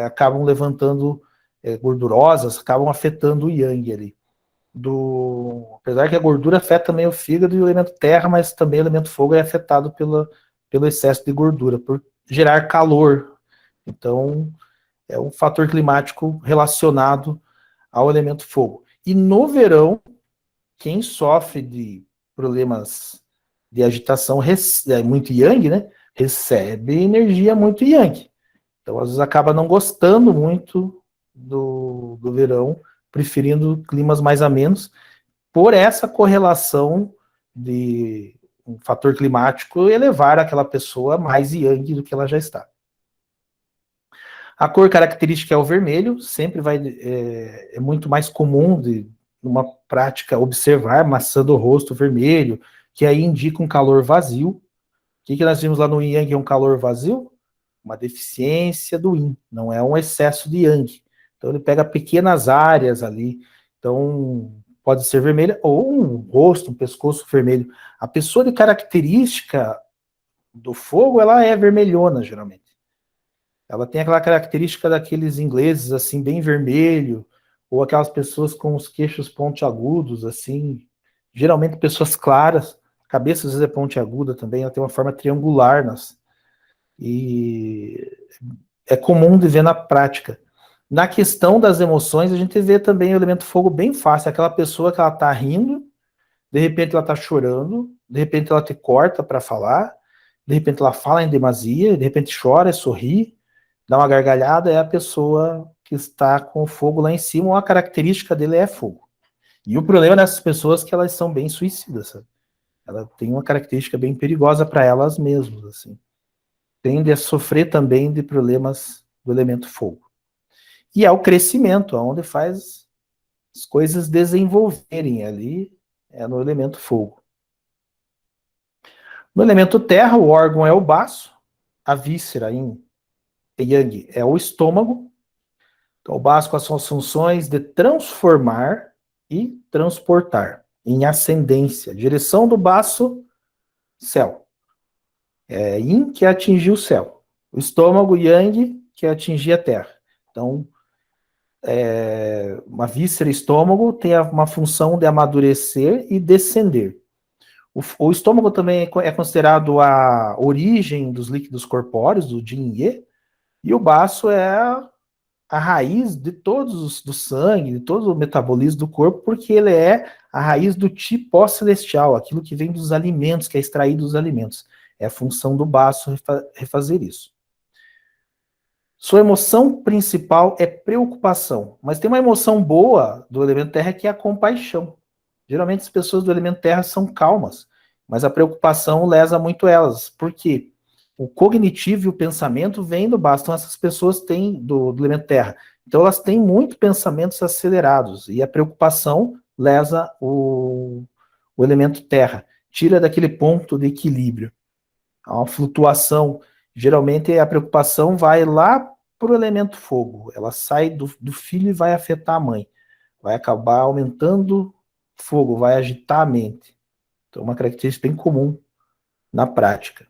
acabam levantando gordurosas, acabam afetando o yang ali. Apesar que a gordura afeta também o fígado e o elemento terra, mas também o elemento fogo é afetado pelo excesso de gordura, por gerar calor. Então, é um fator climático relacionado ao elemento fogo. E no verão, quem sofre de problemas de agitação muito yang, né? Recebe energia muito yang. Então, às vezes, acaba não gostando muito do verão, preferindo climas mais amenos, por essa correlação de um fator climático elevar aquela pessoa mais yang do que ela já está. A cor característica é o vermelho, sempre é muito mais comum numa prática observar maçã do rosto vermelho, que aí indica um calor vazio. O que nós vimos lá no Yang é um calor vazio? Uma deficiência do Yin, não é um excesso de Yang. Então ele pega pequenas áreas ali, então pode ser vermelha, ou um rosto, um pescoço vermelho. A pessoa de característica do fogo, ela é vermelhona, geralmente. Ela tem aquela característica daqueles ingleses, assim, bem vermelho, ou aquelas pessoas com os queixos pontiagudos, assim, geralmente pessoas claras, a cabeça às vezes é pontiaguda também, ela tem uma forma triangular, e é comum de ver na prática. Na questão das emoções, a gente vê também o elemento fogo bem fácil, aquela pessoa que ela tá rindo, de repente ela tá chorando, de repente ela te corta para falar, de repente ela fala em demasia, de repente chora, sorri, dá uma gargalhada, é a pessoa que está com o fogo lá em cima, ou a característica dele é fogo. E o problema dessas pessoas é que elas são bem suicidas, sabe? Ela tem uma característica bem perigosa para elas mesmas, assim. Tende a sofrer também de problemas do elemento fogo. E é o crescimento, onde faz as coisas desenvolverem ali, é no elemento fogo. No elemento terra, o órgão é o baço, a víscera em Yang é o estômago. Então, o baço com as suas funções de transformar e transportar em ascendência. Direção do baço, céu. É Yin que atingir o céu. O estômago, Yang, que atingir a terra. Então, uma víscera estômago tem uma função de amadurecer e descender. O estômago também é considerado a origem dos líquidos corpóreos, do Yin Ye, e o baço é a raiz de todos do sangue, de todo o metabolismo do corpo, porque ele é a raiz do Qi pós-celestial, aquilo que vem dos alimentos, que é extraído dos alimentos. É a função do baço refazer isso. Sua emoção principal é preocupação, mas tem uma emoção boa do elemento terra que é a compaixão. Geralmente as pessoas do elemento terra são calmas, mas a preocupação lesa muito elas. Por quê? O cognitivo e o pensamento vêm do baço. Então essas pessoas têm do elemento terra. Então elas têm muito pensamentos acelerados e a preocupação lesa o elemento terra. Tira daquele ponto de equilíbrio. Há uma flutuação. Geralmente a preocupação vai lá para o elemento fogo. Ela sai do filho e vai afetar a mãe. Vai acabar aumentando fogo, vai agitar a mente. Então, uma característica bem comum na prática.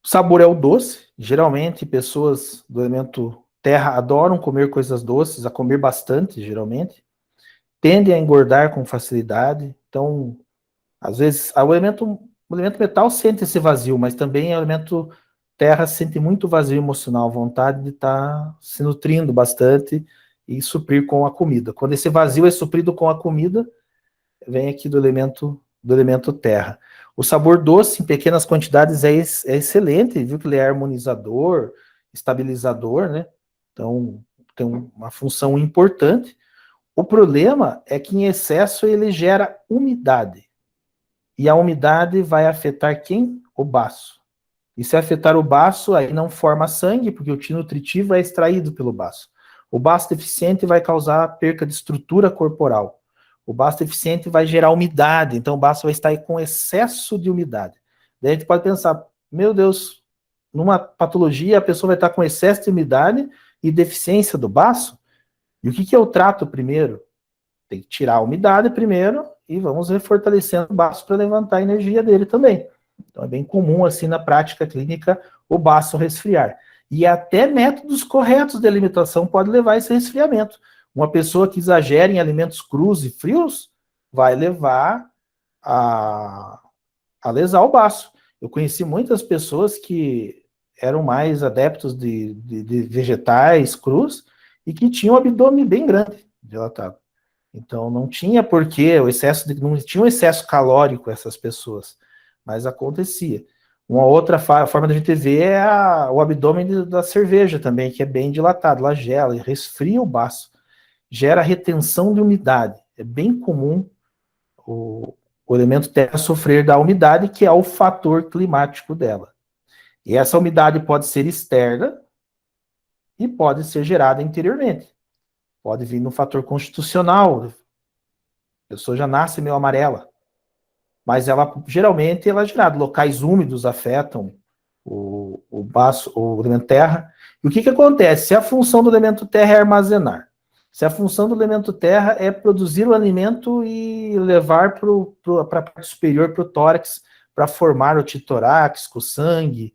O sabor é o doce. Geralmente, pessoas do elemento terra adoram comer coisas doces, a comer bastante, geralmente. Tendem a engordar com facilidade. Então, às vezes, o elemento metal sente esse vazio, mas também o elemento terra sente muito vazio emocional, vontade de estar se nutrindo bastante e suprir com a comida. Quando esse vazio é suprido com a comida, vem aqui do elemento terra. O sabor doce em pequenas quantidades é excelente, viu que ele é harmonizador, estabilizador, né? Então, tem uma função importante. O problema é que em excesso ele gera umidade. E a umidade vai afetar quem? O baço. E se afetar o baço, aí não forma sangue, porque o tino nutritivo é extraído pelo baço. O baço deficiente vai causar perca de estrutura corporal. O baço deficiente vai gerar umidade, então o baço vai estar aí com excesso de umidade. Daí a gente pode pensar, meu Deus, numa patologia a pessoa vai estar com excesso de umidade e deficiência do baço? E o que eu trato primeiro? Tem que tirar a umidade primeiro e vamos refortalecendo o baço para levantar a energia dele também. Então é bem comum, assim, na prática clínica, o baço resfriar. E até métodos corretos de alimentação podem levar a esse resfriamento. Uma pessoa que exagera em alimentos crus e frios vai levar a, a lesar o baço. Eu conheci muitas pessoas que eram mais adeptos de vegetais crus e que tinham um abdômen bem grande, dilatado. Então não tinha porquê, não tinha um excesso calórico essas pessoas, mas acontecia. Uma outra forma da gente ver é o abdômen da cerveja também, que é bem dilatado, ela gela e resfria o baço, gera retenção de umidade. É bem comum o, o elemento terra sofrer da umidade, que é o fator climático dela. E essa umidade pode ser externa e pode ser gerada interiormente. Pode vir no fator constitucional, a pessoa já nasce meio amarela, mas ela geralmente ela é gerada. Locais úmidos afetam o baço, o elemento terra. E o que acontece? Se a função do elemento terra é armazenar, se a função do elemento terra é produzir o alimento e levar para a parte superior, para o tórax, para formar o titorax, o sangue.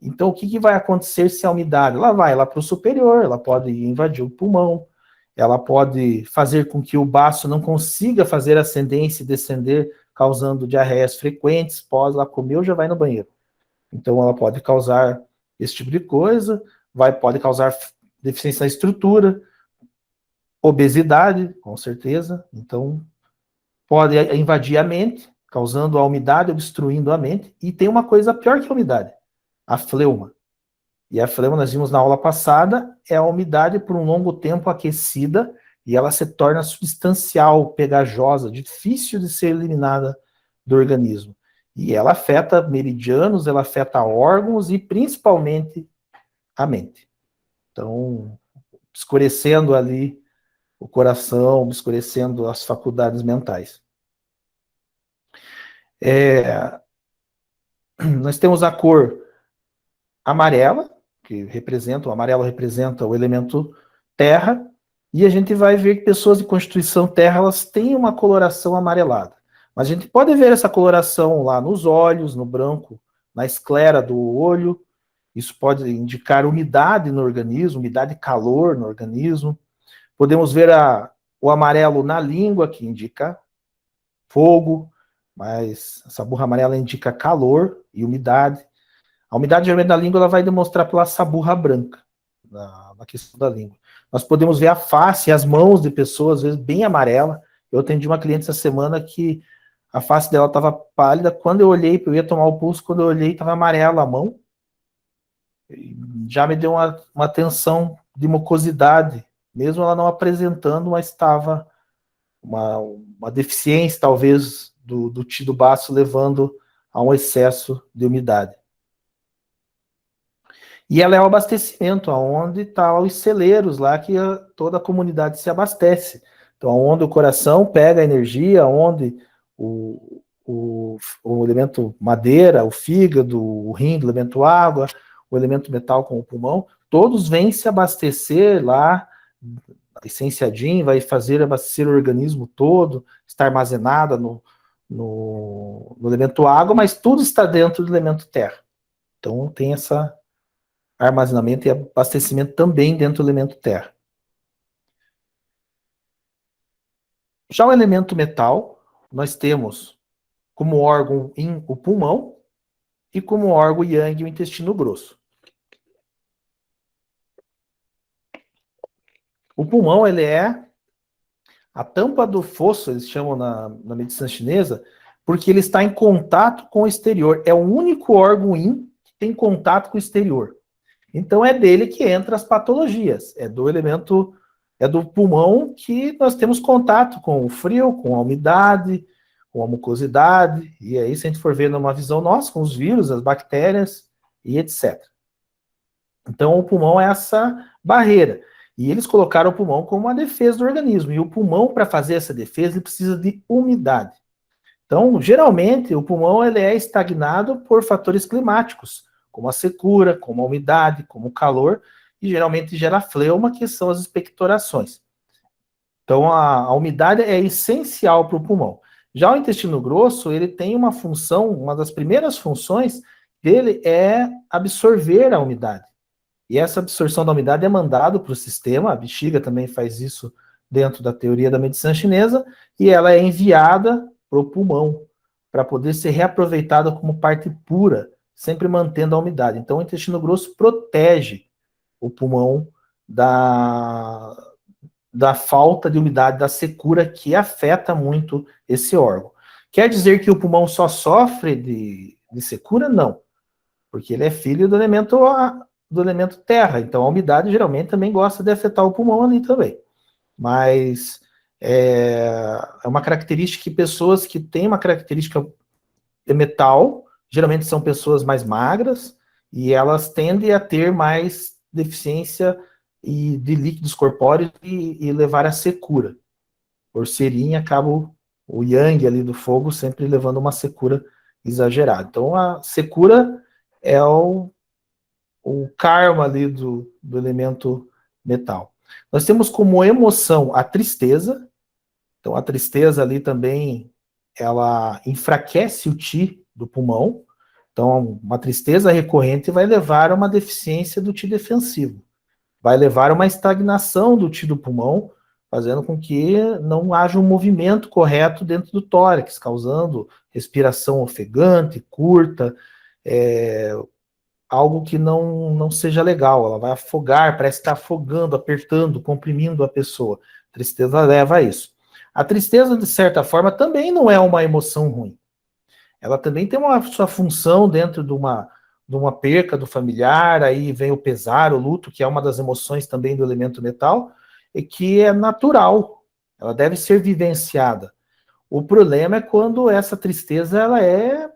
Então, o que vai acontecer se a umidade? Ela vai lá para o superior, ela pode invadir o pulmão, ela pode fazer com que o baço não consiga fazer ascendência e descender, causando diarreias frequentes, pós ela comeu, já vai no banheiro. Então, ela pode causar esse tipo de coisa, pode causar deficiência na estrutura, obesidade, com certeza. Então, pode invadir a mente, causando a umidade, obstruindo a mente. E tem uma coisa pior que a umidade, a fleuma. E a fleuma, nós vimos na aula passada, é a umidade por um longo tempo aquecida e ela se torna substancial, pegajosa, difícil de ser eliminada do organismo. E ela afeta meridianos, ela afeta órgãos e principalmente a mente. Então, escurecendo ali o coração, escurecendo as faculdades mentais. Nós temos a cor amarela, o amarelo representa o elemento terra, e a gente vai ver que pessoas de constituição terra, elas têm uma coloração amarelada. Mas a gente pode ver essa coloração lá nos olhos, no branco, na esclera do olho, isso pode indicar umidade no organismo, umidade e calor no organismo. Podemos ver o amarelo na língua, que indica fogo, mas essa burra amarela indica calor e umidade. A umidade geralmente da língua ela vai demonstrar pela saburra branca, na questão da língua. Nós podemos ver a face e as mãos de pessoas, às vezes, bem amarela. Eu atendi uma cliente essa semana que a face dela estava pálida. Quando eu olhei, eu ia tomar o pulso, quando eu olhei, estava amarela a mão. Já me deu uma tensão de mucosidade, mesmo ela não apresentando, mas estava uma deficiência, talvez, do tido baço, levando a um excesso de umidade. E ela é o abastecimento, onde estão os celeiros lá que toda a comunidade se abastece. Então, onde o coração pega a energia, onde o elemento madeira, o fígado, o rim, o elemento água, o elemento metal com o pulmão, todos vêm se abastecer lá, a essência DIN vai fazer abastecer o organismo todo, está armazenada no elemento água, mas tudo está dentro do elemento terra. Então, tem armazenamento e abastecimento também dentro do elemento terra. Já o elemento metal, nós temos como órgão yin o pulmão e como órgão yang o intestino grosso. O pulmão, ele é a tampa do fosso, eles chamam na medicina chinesa, porque ele está em contato com o exterior. É o único órgão yin que tem contato com o exterior. Então é dele que entram as patologias. É do pulmão que nós temos contato com o frio, com a umidade, com a mucosidade. E aí, se a gente for ver numa visão nossa, com os vírus, as bactérias e etc. Então o pulmão é essa barreira. E eles colocaram o pulmão como uma defesa do organismo. E o pulmão, para fazer essa defesa, ele precisa de umidade. Então, geralmente, o pulmão ele é estagnado por fatores climáticos, como a secura, como a umidade, como o calor, e geralmente gera fleuma, que são as expectorações. Então, a umidade é essencial para o pulmão. Já o intestino grosso, ele tem uma função, uma das primeiras funções dele é absorver a umidade. E essa absorção da umidade é mandada para o sistema, a bexiga também faz isso dentro da teoria da medicina chinesa, e ela é enviada para o pulmão, para poder ser reaproveitada como parte pura, sempre mantendo a umidade. Então, o intestino grosso protege o pulmão da falta de umidade, da secura, que afeta muito esse órgão. Quer dizer que o pulmão só sofre de secura? Não, porque ele é filho do elemento terra, então a umidade geralmente também gosta de afetar o pulmão ali também. Mas é uma característica que pessoas que têm uma característica metal, geralmente são pessoas mais magras, e elas tendem a ter mais deficiência de líquidos corpóreos e levar a secura. Por serem, acaba o yang ali do fogo sempre levando uma secura exagerada. Então a secura é o karma ali do elemento metal. Nós temos como emoção a tristeza. Então a tristeza ali também, ela enfraquece o Qi do pulmão. Então uma tristeza recorrente vai levar a uma deficiência do Qi defensivo. Vai levar a uma estagnação do Qi do pulmão, fazendo com que não haja um movimento correto dentro do tórax, causando respiração ofegante, curta, algo que não seja legal. Ela vai afogar, parece estar afogando, apertando, comprimindo a pessoa. A tristeza leva a isso. A tristeza, de certa forma, também não é uma emoção ruim. Ela também tem uma sua função dentro de uma perca do familiar, aí vem o pesar, o luto, que é uma das emoções também do elemento metal, e que é natural. Ela deve ser vivenciada. O problema é quando essa tristeza ela é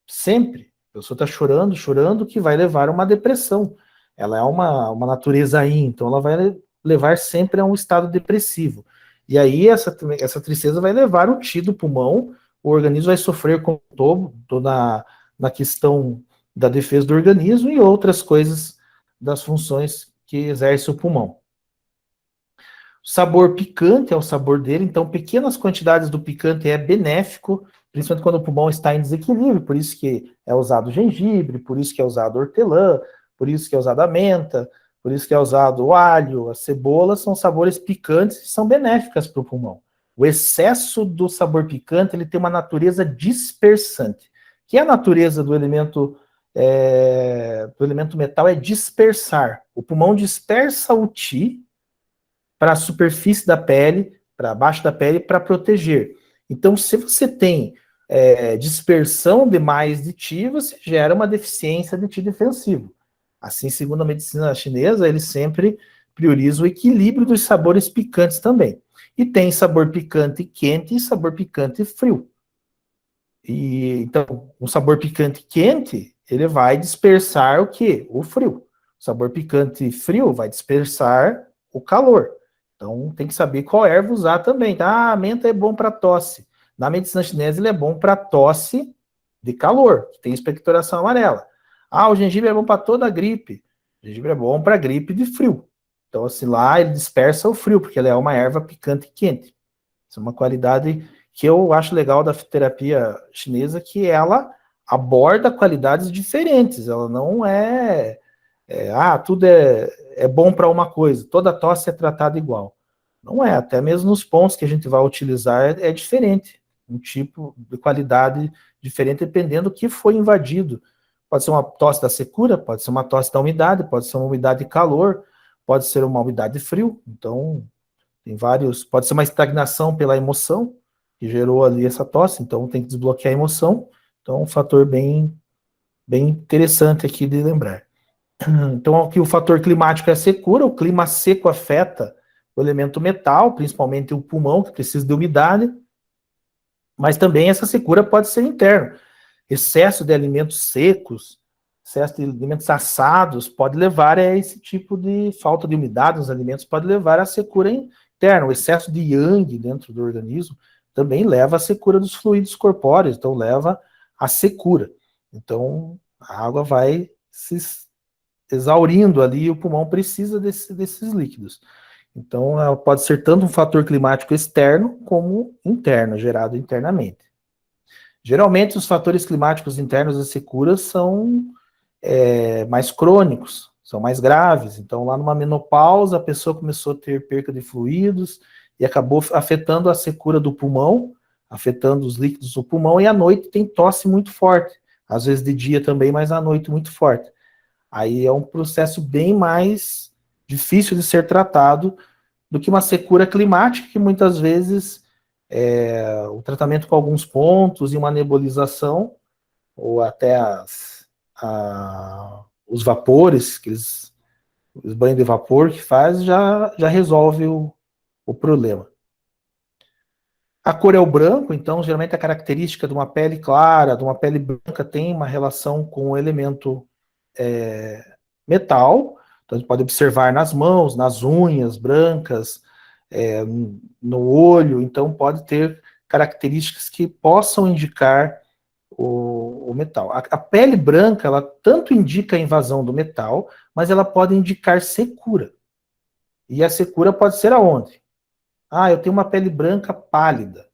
sempre. A pessoa está chorando, chorando, que vai levar a uma depressão. Ela é uma natureza yin, então ela vai levar sempre a um estado depressivo. E aí essa tristeza vai levar o Qi do pulmão, o organismo vai sofrer com todo na questão da defesa do organismo e outras coisas das funções que exerce o pulmão. O sabor picante é o sabor dele, então pequenas quantidades do picante é benéfico, principalmente quando o pulmão está em desequilíbrio, por isso que é usado gengibre, por isso que é usado hortelã, por isso que é usado a menta, por isso que é usado o alho, a cebola, são sabores picantes e são benéficas para o pulmão. O excesso do sabor picante, ele tem uma natureza dispersante, que é a natureza do elemento metal é dispersar. O pulmão dispersa o Qi para a superfície da pele, para baixo da pele, para proteger. Então, se você tem dispersão demais de Qi, você gera uma deficiência de Qi defensivo. Assim, segundo a medicina chinesa, eles sempre priorizam o equilíbrio dos sabores picantes também. E tem sabor picante quente e sabor picante frio. E, então, o sabor picante quente, ele vai dispersar o quê? O frio. O sabor picante frio vai dispersar o calor. Então, tem que saber qual erva usar também. Tá? A menta é bom para tosse. Na medicina chinesa, ele é bom para tosse de calor, que tem expectoração amarela. Ah, o gengibre é bom para toda a gripe. O gengibre é bom para gripe de frio. Então, assim, lá ele dispersa o frio, porque ele é uma erva picante e quente. Isso é uma qualidade que eu acho legal da fitoterapia chinesa, que ela aborda qualidades diferentes. Ela não é tudo é bom para uma coisa, toda tosse é tratada igual. Não é, até mesmo nos pontos que a gente vai utilizar é diferente, um tipo de qualidade diferente dependendo do que foi invadido. Pode ser uma tosse da secura, pode ser uma tosse da umidade, pode ser uma umidade de calor, pode ser uma umidade de frio. Então, tem vários. Pode ser uma estagnação pela emoção, que gerou ali essa tosse, então tem que desbloquear a emoção. Então, um fator bem interessante aqui de lembrar. Então, aqui o fator climático é a secura, o clima seco afeta o elemento metal, principalmente o pulmão, que precisa de umidade, mas também essa secura pode ser interna. Excesso de alimentos secos, excesso de alimentos assados pode levar a esse tipo de falta de umidade nos alimentos, pode levar à secura interna. O excesso de yang dentro do organismo também leva à secura dos fluidos corpóreos, então leva à secura. Então, a água vai se exaurindo ali, e o pulmão precisa desses líquidos. Então, ela pode ser tanto um fator climático externo como interno, gerado internamente. Geralmente, os fatores climáticos internos da secura são mais crônicos, são mais graves. Então, lá numa menopausa, a pessoa começou a ter perca de fluidos e acabou afetando a secura do pulmão, afetando os líquidos do pulmão, e à noite tem tosse muito forte. Às vezes de dia também, mas à noite muito forte. Aí é um processo bem mais difícil de ser tratado do que uma secura climática, que muitas vezes o tratamento com alguns pontos e uma nebulização, ou até os vapores, os banhos de vapor que faz, já resolve o problema. A cor é o branco, então geralmente a característica de uma pele clara, de uma pele branca, tem uma relação com o elemento metal. Então a gente pode observar nas mãos, nas unhas brancas, no olho, então pode ter características que possam indicar o metal. A pele branca, ela tanto indica a invasão do metal, mas ela pode indicar secura. E a secura pode ser aonde? Eu tenho uma pele branca pálida.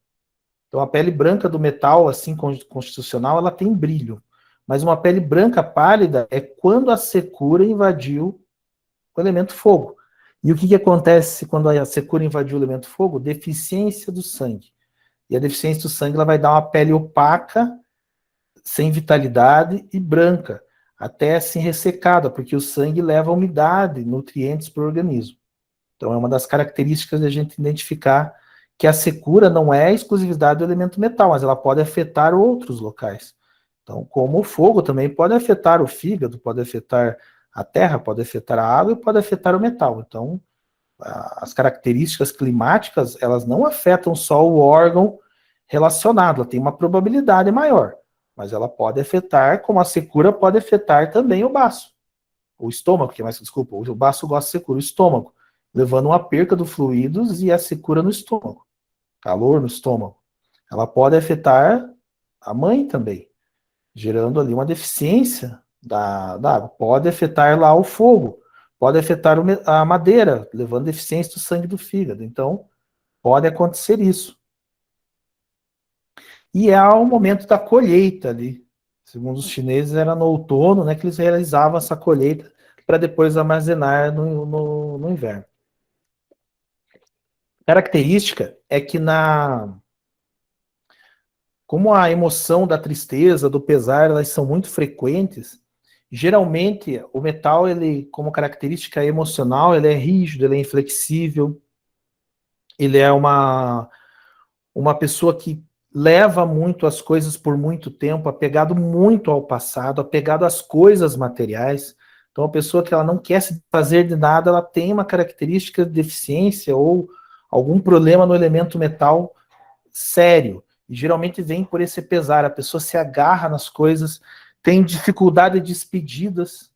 Então a pele branca do metal, assim, constitucional, ela tem brilho. Mas uma pele branca pálida é quando a secura invadiu o elemento fogo. E o que acontece quando a secura invadiu o elemento fogo? Deficiência do sangue. E a deficiência do sangue ela vai dar uma pele opaca, sem vitalidade e branca, até assim ressecada, porque o sangue leva umidade, nutrientes para o organismo. Então é uma das características da gente identificar que a secura não é a exclusividade do elemento metal, mas ela pode afetar outros locais. Então, como o fogo também pode afetar o fígado, pode afetar a terra, pode afetar a água e pode afetar o metal. Então, as características climáticas, elas não afetam só o órgão relacionado, ela tem uma probabilidade maior, mas ela pode afetar, como a secura pode afetar também o baço, o estômago, desculpa, o baço gosta de secura, o estômago, levando uma perca dos fluidos e a secura no estômago, calor no estômago. Ela pode afetar a mãe também, gerando ali uma deficiência da água. Pode afetar lá o fogo, pode afetar a madeira, levando deficiência do sangue do fígado. Então, pode acontecer isso. E é o momento da colheita ali. Segundo os chineses, era no outono, né, que eles realizavam essa colheita para depois armazenar no inverno. Característica é que como a emoção da tristeza, do pesar, elas são muito frequentes, geralmente o metal, ele, como característica emocional, ele é rígido, ele é inflexível, ele é uma pessoa que leva muito as coisas por muito tempo, apegado muito ao passado, apegado às coisas materiais. Então, a pessoa que ela não quer se fazer de nada, ela tem uma característica de deficiência ou algum problema no elemento metal sério. E geralmente vem por esse pesar. A pessoa se agarra nas coisas, tem dificuldade de despedidas.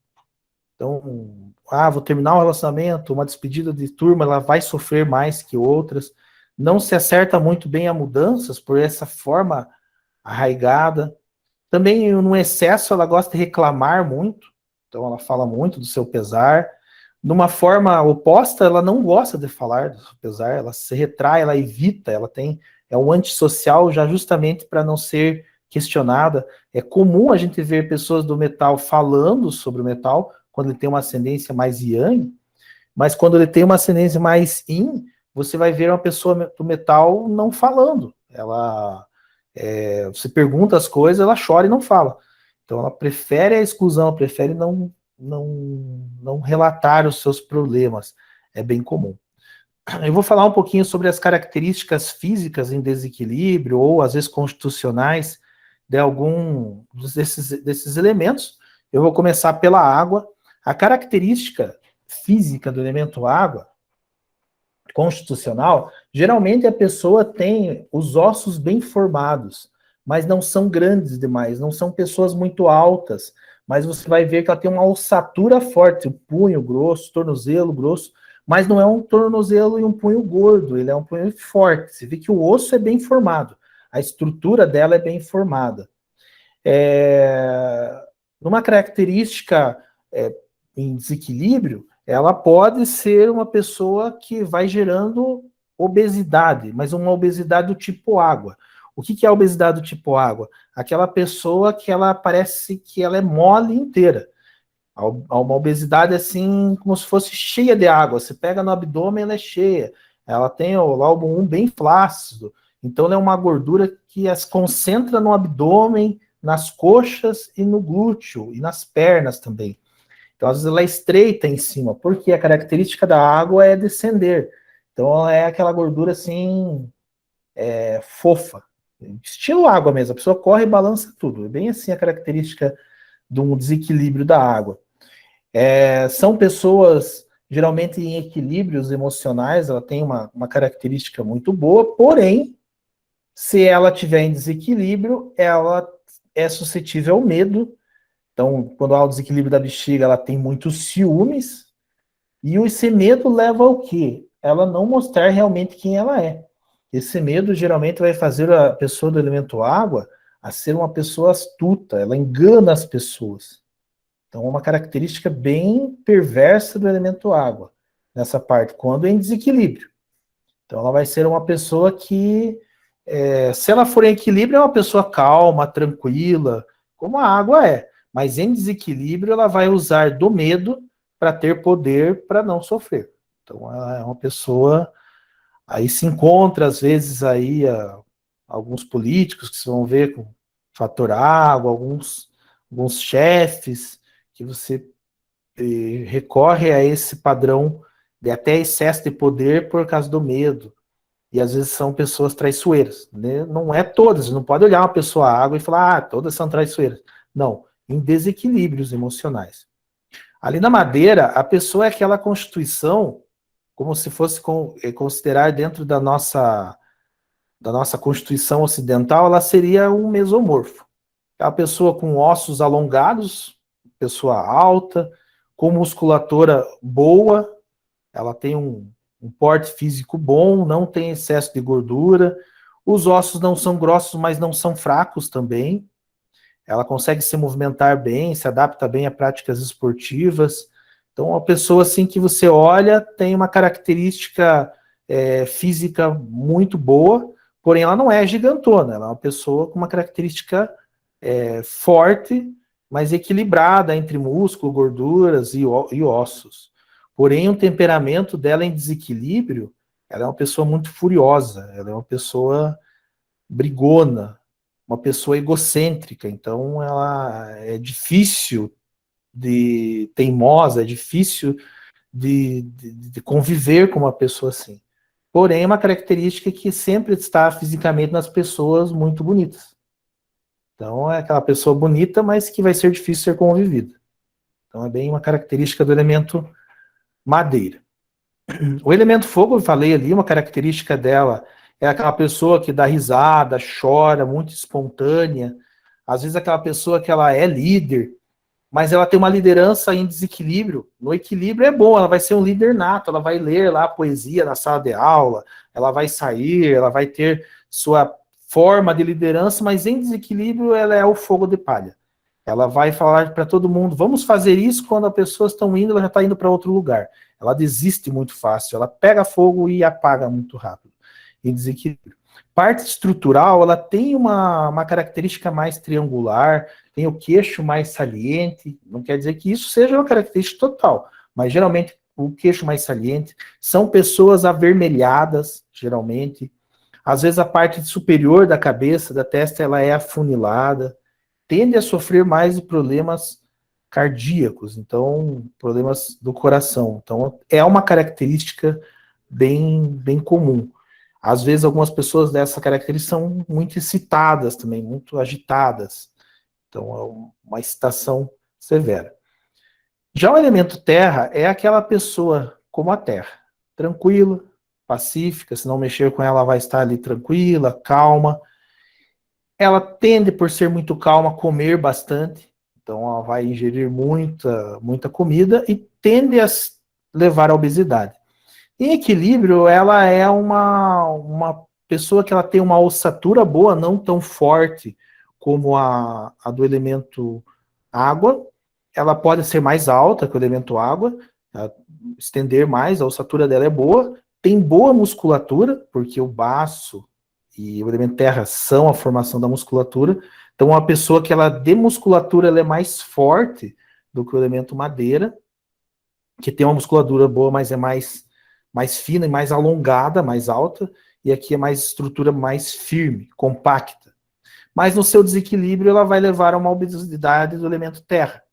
Então, vou terminar um relacionamento, uma despedida de turma, ela vai sofrer mais que outras. Não se acerta muito bem a mudanças por essa forma arraigada. Também, no excesso, ela gosta de reclamar muito. Então, ela fala muito do seu pesar. Numa forma oposta, ela não gosta de falar do seu pesar. Ela se retrai, ela evita, é um antissocial já justamente para não ser questionada. É comum a gente ver pessoas do metal falando sobre o metal, quando ele tem uma ascendência mais yang, mas quando ele tem uma ascendência mais yin, você vai ver uma pessoa do metal não falando. Você pergunta as coisas, ela chora e não fala. Então ela prefere a exclusão, prefere não relatar os seus problemas. É bem comum. Eu vou falar um pouquinho sobre as características físicas em desequilíbrio, ou às vezes constitucionais, de algum desses elementos. Eu vou começar pela água. A característica física do elemento água, constitucional, geralmente a pessoa tem os ossos bem formados, mas não são grandes demais, não são pessoas muito altas, mas você vai ver que ela tem uma ossatura forte, o punho grosso, tornozelo grosso, mas não é um tornozelo e um punho gordo, ele é um punho forte. Você vê que o osso é bem formado, a estrutura dela é bem formada. Numa característica em desequilíbrio, ela pode ser uma pessoa que vai gerando obesidade, mas uma obesidade do tipo água. O que é a obesidade do tipo água? Aquela pessoa que ela parece que ela é mole inteira. Uma obesidade assim, como se fosse cheia de água. Você pega no abdômen, ela é cheia. Ela tem o lobo 1 bem flácido. Então, ela é uma gordura que se concentra no abdômen, nas coxas e no glúteo, e nas pernas também. Então, às vezes, ela é estreita em cima, porque a característica da água é descender. Então, ela é aquela gordura assim, fofa. Estilo água mesmo. A pessoa corre e balança tudo. É bem assim a característica de um desequilíbrio da água. São pessoas geralmente em equilíbrios emocionais, ela tem uma característica muito boa, porém, se ela tiver em desequilíbrio, ela é suscetível ao medo. Então, quando há o desequilíbrio da bexiga, ela tem muitos ciúmes, e esse medo leva ao quê? Ela não mostrar realmente quem ela é. Esse medo geralmente vai fazer a pessoa do elemento água a ser uma pessoa astuta, ela engana as pessoas. Então, é uma característica bem perversa do elemento água, nessa parte, quando é em desequilíbrio. Então, ela vai ser uma pessoa que, se ela for em equilíbrio, é uma pessoa calma, tranquila, como a água é. Mas em desequilíbrio, ela vai usar do medo para ter poder para não sofrer. Então, ela é uma pessoa... Aí se encontra, às vezes, aí alguns políticos que vocês vão ver com fator água, alguns chefes, que você recorre a esse padrão de até excesso de poder por causa do medo. E às vezes são pessoas traiçoeiras. Né? Não é todas, não pode olhar uma pessoa água e falar, todas são traiçoeiras. Não, em desequilíbrios emocionais. Ali na madeira, a pessoa é aquela constituição, como se fosse considerar dentro da nossa constituição ocidental, ela seria um mesomorfo. É uma pessoa com ossos alongados, pessoa alta, com musculatura boa, ela tem um porte físico bom, não tem excesso de gordura, os ossos não são grossos, mas não são fracos também, ela consegue se movimentar bem, se adapta bem a práticas esportivas. Então, uma pessoa assim que você olha tem uma característica física muito boa, porém ela não é gigantona, ela é uma pessoa com uma característica forte, mas equilibrada entre músculo, gorduras e ossos. Porém, o temperamento dela em desequilíbrio, ela é uma pessoa muito furiosa, ela é uma pessoa brigona, uma pessoa egocêntrica, então ela é difícil de teimosa, é difícil de conviver com uma pessoa assim. Porém, é uma característica que sempre está fisicamente nas pessoas muito bonitas. Então, é aquela pessoa bonita, mas que vai ser difícil ser convivida. Então, é bem uma característica do elemento madeira. O elemento fogo, eu falei ali, uma característica dela é aquela pessoa que dá risada, chora, muito espontânea. Às vezes, aquela pessoa que ela é líder, mas ela tem uma liderança em desequilíbrio. No equilíbrio é bom, ela vai ser um líder nato, ela vai ler lá poesia na sala de aula, ela vai sair, ela vai ter sua forma de liderança, mas em desequilíbrio ela é o fogo de palha. Ela vai falar para todo mundo, vamos fazer isso, quando as pessoas estão indo, ela já está indo para outro lugar. Ela desiste muito fácil, ela pega fogo e apaga muito rápido, em desequilíbrio. Parte estrutural, ela tem uma característica mais triangular, tem o queixo mais saliente, não quer dizer que isso seja uma característica total, mas geralmente o queixo mais saliente, são pessoas avermelhadas, geralmente, às vezes a parte superior da cabeça, da testa, ela é afunilada, tende a sofrer mais de problemas cardíacos, então, problemas do coração. Então, é uma característica bem comum. Às vezes, algumas pessoas dessa característica são muito excitadas também, muito agitadas. Então, é uma excitação severa. Já o elemento terra é aquela pessoa como a terra, tranquila, pacífica, se não mexer com ela, vai estar ali tranquila, calma. Ela tende, por ser muito calma, a comer bastante, então ela vai ingerir muita comida e tende a levar à obesidade. Em equilíbrio, ela é uma pessoa que ela tem uma ossatura boa, não tão forte como a do elemento água. Ela pode ser mais alta que o elemento água, estender mais, a ossatura dela é boa, tem boa musculatura, porque o baço e o elemento terra são a formação da musculatura. Então, uma pessoa que ela de musculatura ela é mais forte do que o elemento madeira, que tem uma musculatura boa, mas é mais fina e mais alongada, mais alta, e aqui é mais estrutura mais firme, compacta. Mas no seu desequilíbrio ela vai levar a uma obesidade do elemento terra,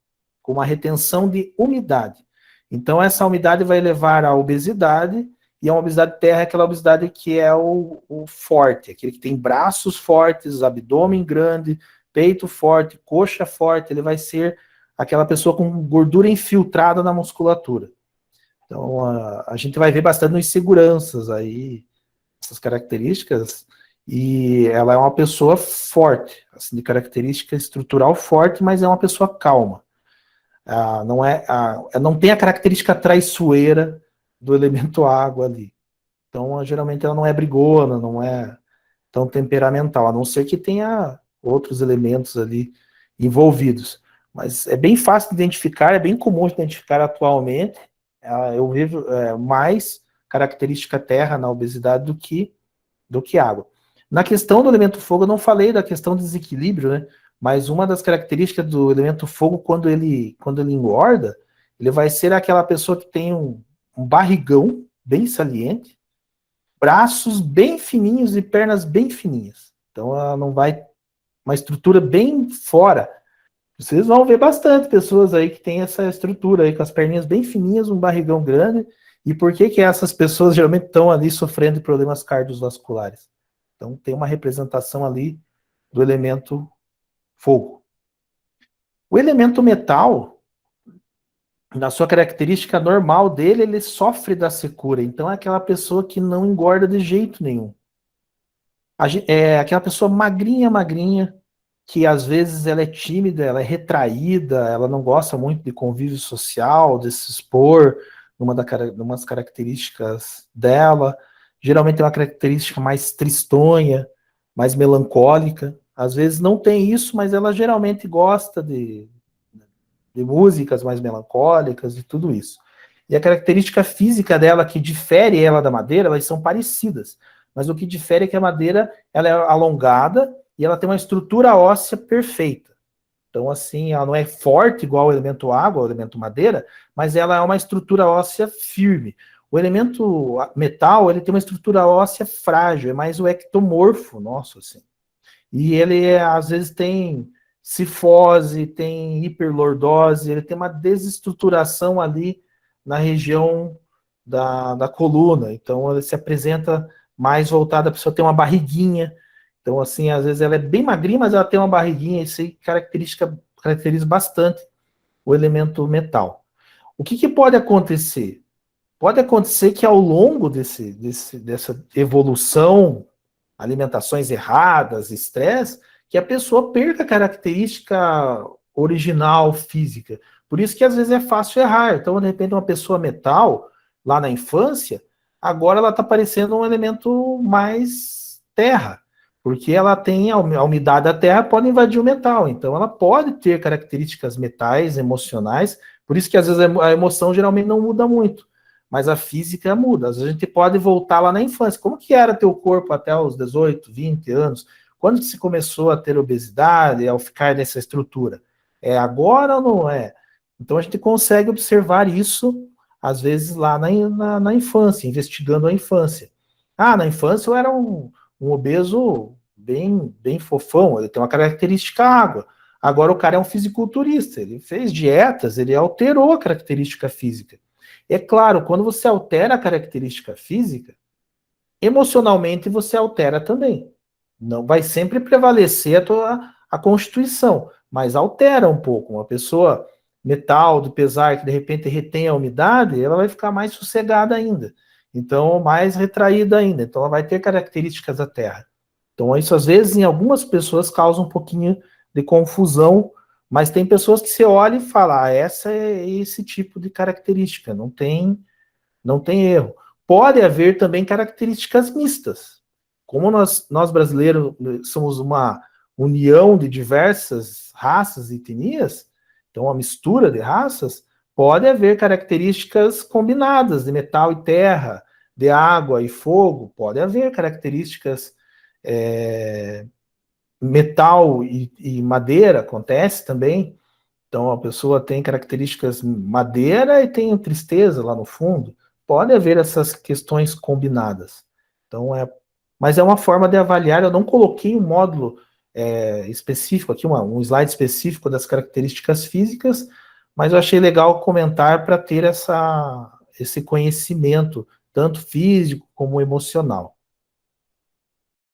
com uma retenção de umidade. Então essa umidade vai levar à obesidade, e a obesidade terra é aquela obesidade que é o forte, aquele que tem braços fortes, abdômen grande, peito forte, coxa forte, ele vai ser aquela pessoa com gordura infiltrada na musculatura. Então, a gente vai ver bastante inseguranças aí, essas características, e ela é uma pessoa forte, assim, de característica estrutural forte, mas é uma pessoa calma. Não tem a característica traiçoeira do elemento água ali. Então, geralmente ela não é brigona, não é tão temperamental, a não ser que tenha outros elementos ali envolvidos. Mas é bem fácil de identificar, é bem comum de identificar atualmente. Eu vejo mais característica terra na obesidade do que água. Na questão do elemento fogo, eu não falei da questão do desequilíbrio, né? Mas uma das características do elemento fogo, quando ele engorda, ele vai ser aquela pessoa que tem um barrigão bem saliente, braços bem fininhos e pernas bem fininhas. Então ela não vai uma estrutura bem fora. Vocês vão ver bastante pessoas aí que tem essa estrutura aí com as perninhas bem fininhas, um barrigão grande. E por que essas pessoas geralmente estão ali sofrendo de problemas cardiovasculares? Então tem uma representação ali do elemento fogo. O elemento metal, na sua característica normal dele, ele sofre da secura. Então é aquela pessoa que não engorda de jeito nenhum. É aquela pessoa magrinha, que às vezes ela é tímida, ela é retraída, ela não gosta muito de convívio social, de se expor, umas características dela. Geralmente é uma característica mais tristonha, mais melancólica. Às vezes não tem isso, mas ela geralmente gosta de músicas mais melancólicas e tudo isso. E a característica física dela, que difere ela da madeira, elas são parecidas. Mas o que difere é que a madeira ela é alongada e ela tem uma estrutura óssea perfeita. Então, assim, ela não é forte igual o elemento água, o elemento madeira, mas ela é uma estrutura óssea firme. O elemento metal, ele tem uma estrutura óssea frágil, é mais o ectomorfo nosso, assim. E ele, às vezes, tem cifose, tem hiperlordose, ele tem uma desestruturação ali na região da coluna. Então, ele se apresenta mais voltada, a pessoa tem uma barriguinha. Então, assim, às vezes ela é bem magrinha, mas ela tem uma barriguinha, isso aí caracteriza bastante o elemento metal. O que pode acontecer? Pode acontecer que ao longo dessa evolução, alimentações erradas, estresse, que a pessoa perca a característica original física. Por isso que às vezes é fácil errar. Então, de repente, uma pessoa metal, lá na infância, agora ela está parecendo um elemento mais terra, porque ela tem a umidade da terra pode invadir o metal, então ela pode ter características metais, emocionais, por isso que às vezes a emoção geralmente não muda muito, mas a física muda. Às vezes a gente pode voltar lá na infância. Como que era teu corpo até os 18, 20 anos? Quando se começou a ter obesidade, ao ficar nessa estrutura? É agora ou não é? Então a gente consegue observar isso, às vezes, lá na infância, investigando a infância. Ah, na infância eu era um obeso bem fofão, ele tem uma característica água. Agora o cara é um fisiculturista, ele fez dietas, ele alterou a característica física. É claro, quando você altera a característica física, emocionalmente você altera também. Não vai sempre prevalecer a constituição, mas altera um pouco. Uma pessoa metal, de pesar, que de repente retém a umidade, ela vai ficar mais sossegada ainda. Então, mais retraída ainda. Então, ela vai ter características da Terra. Então, isso às vezes em algumas pessoas causa um pouquinho de confusão, mas tem pessoas que você olha e fala, essa é esse tipo de característica, não tem erro. Pode haver também características mistas. Como nós brasileiros somos uma união de diversas raças e etnias, então uma mistura de raças, pode haver características combinadas de metal e terra, de água e fogo, pode haver características metal e madeira, acontece também. Então, a pessoa tem características madeira e tem tristeza lá no fundo. Pode haver essas questões combinadas. Então, mas é uma forma de avaliar. Eu não coloquei um módulo específico aqui, um slide específico das características físicas, mas eu achei legal comentar para ter esse conhecimento, tanto físico como emocional.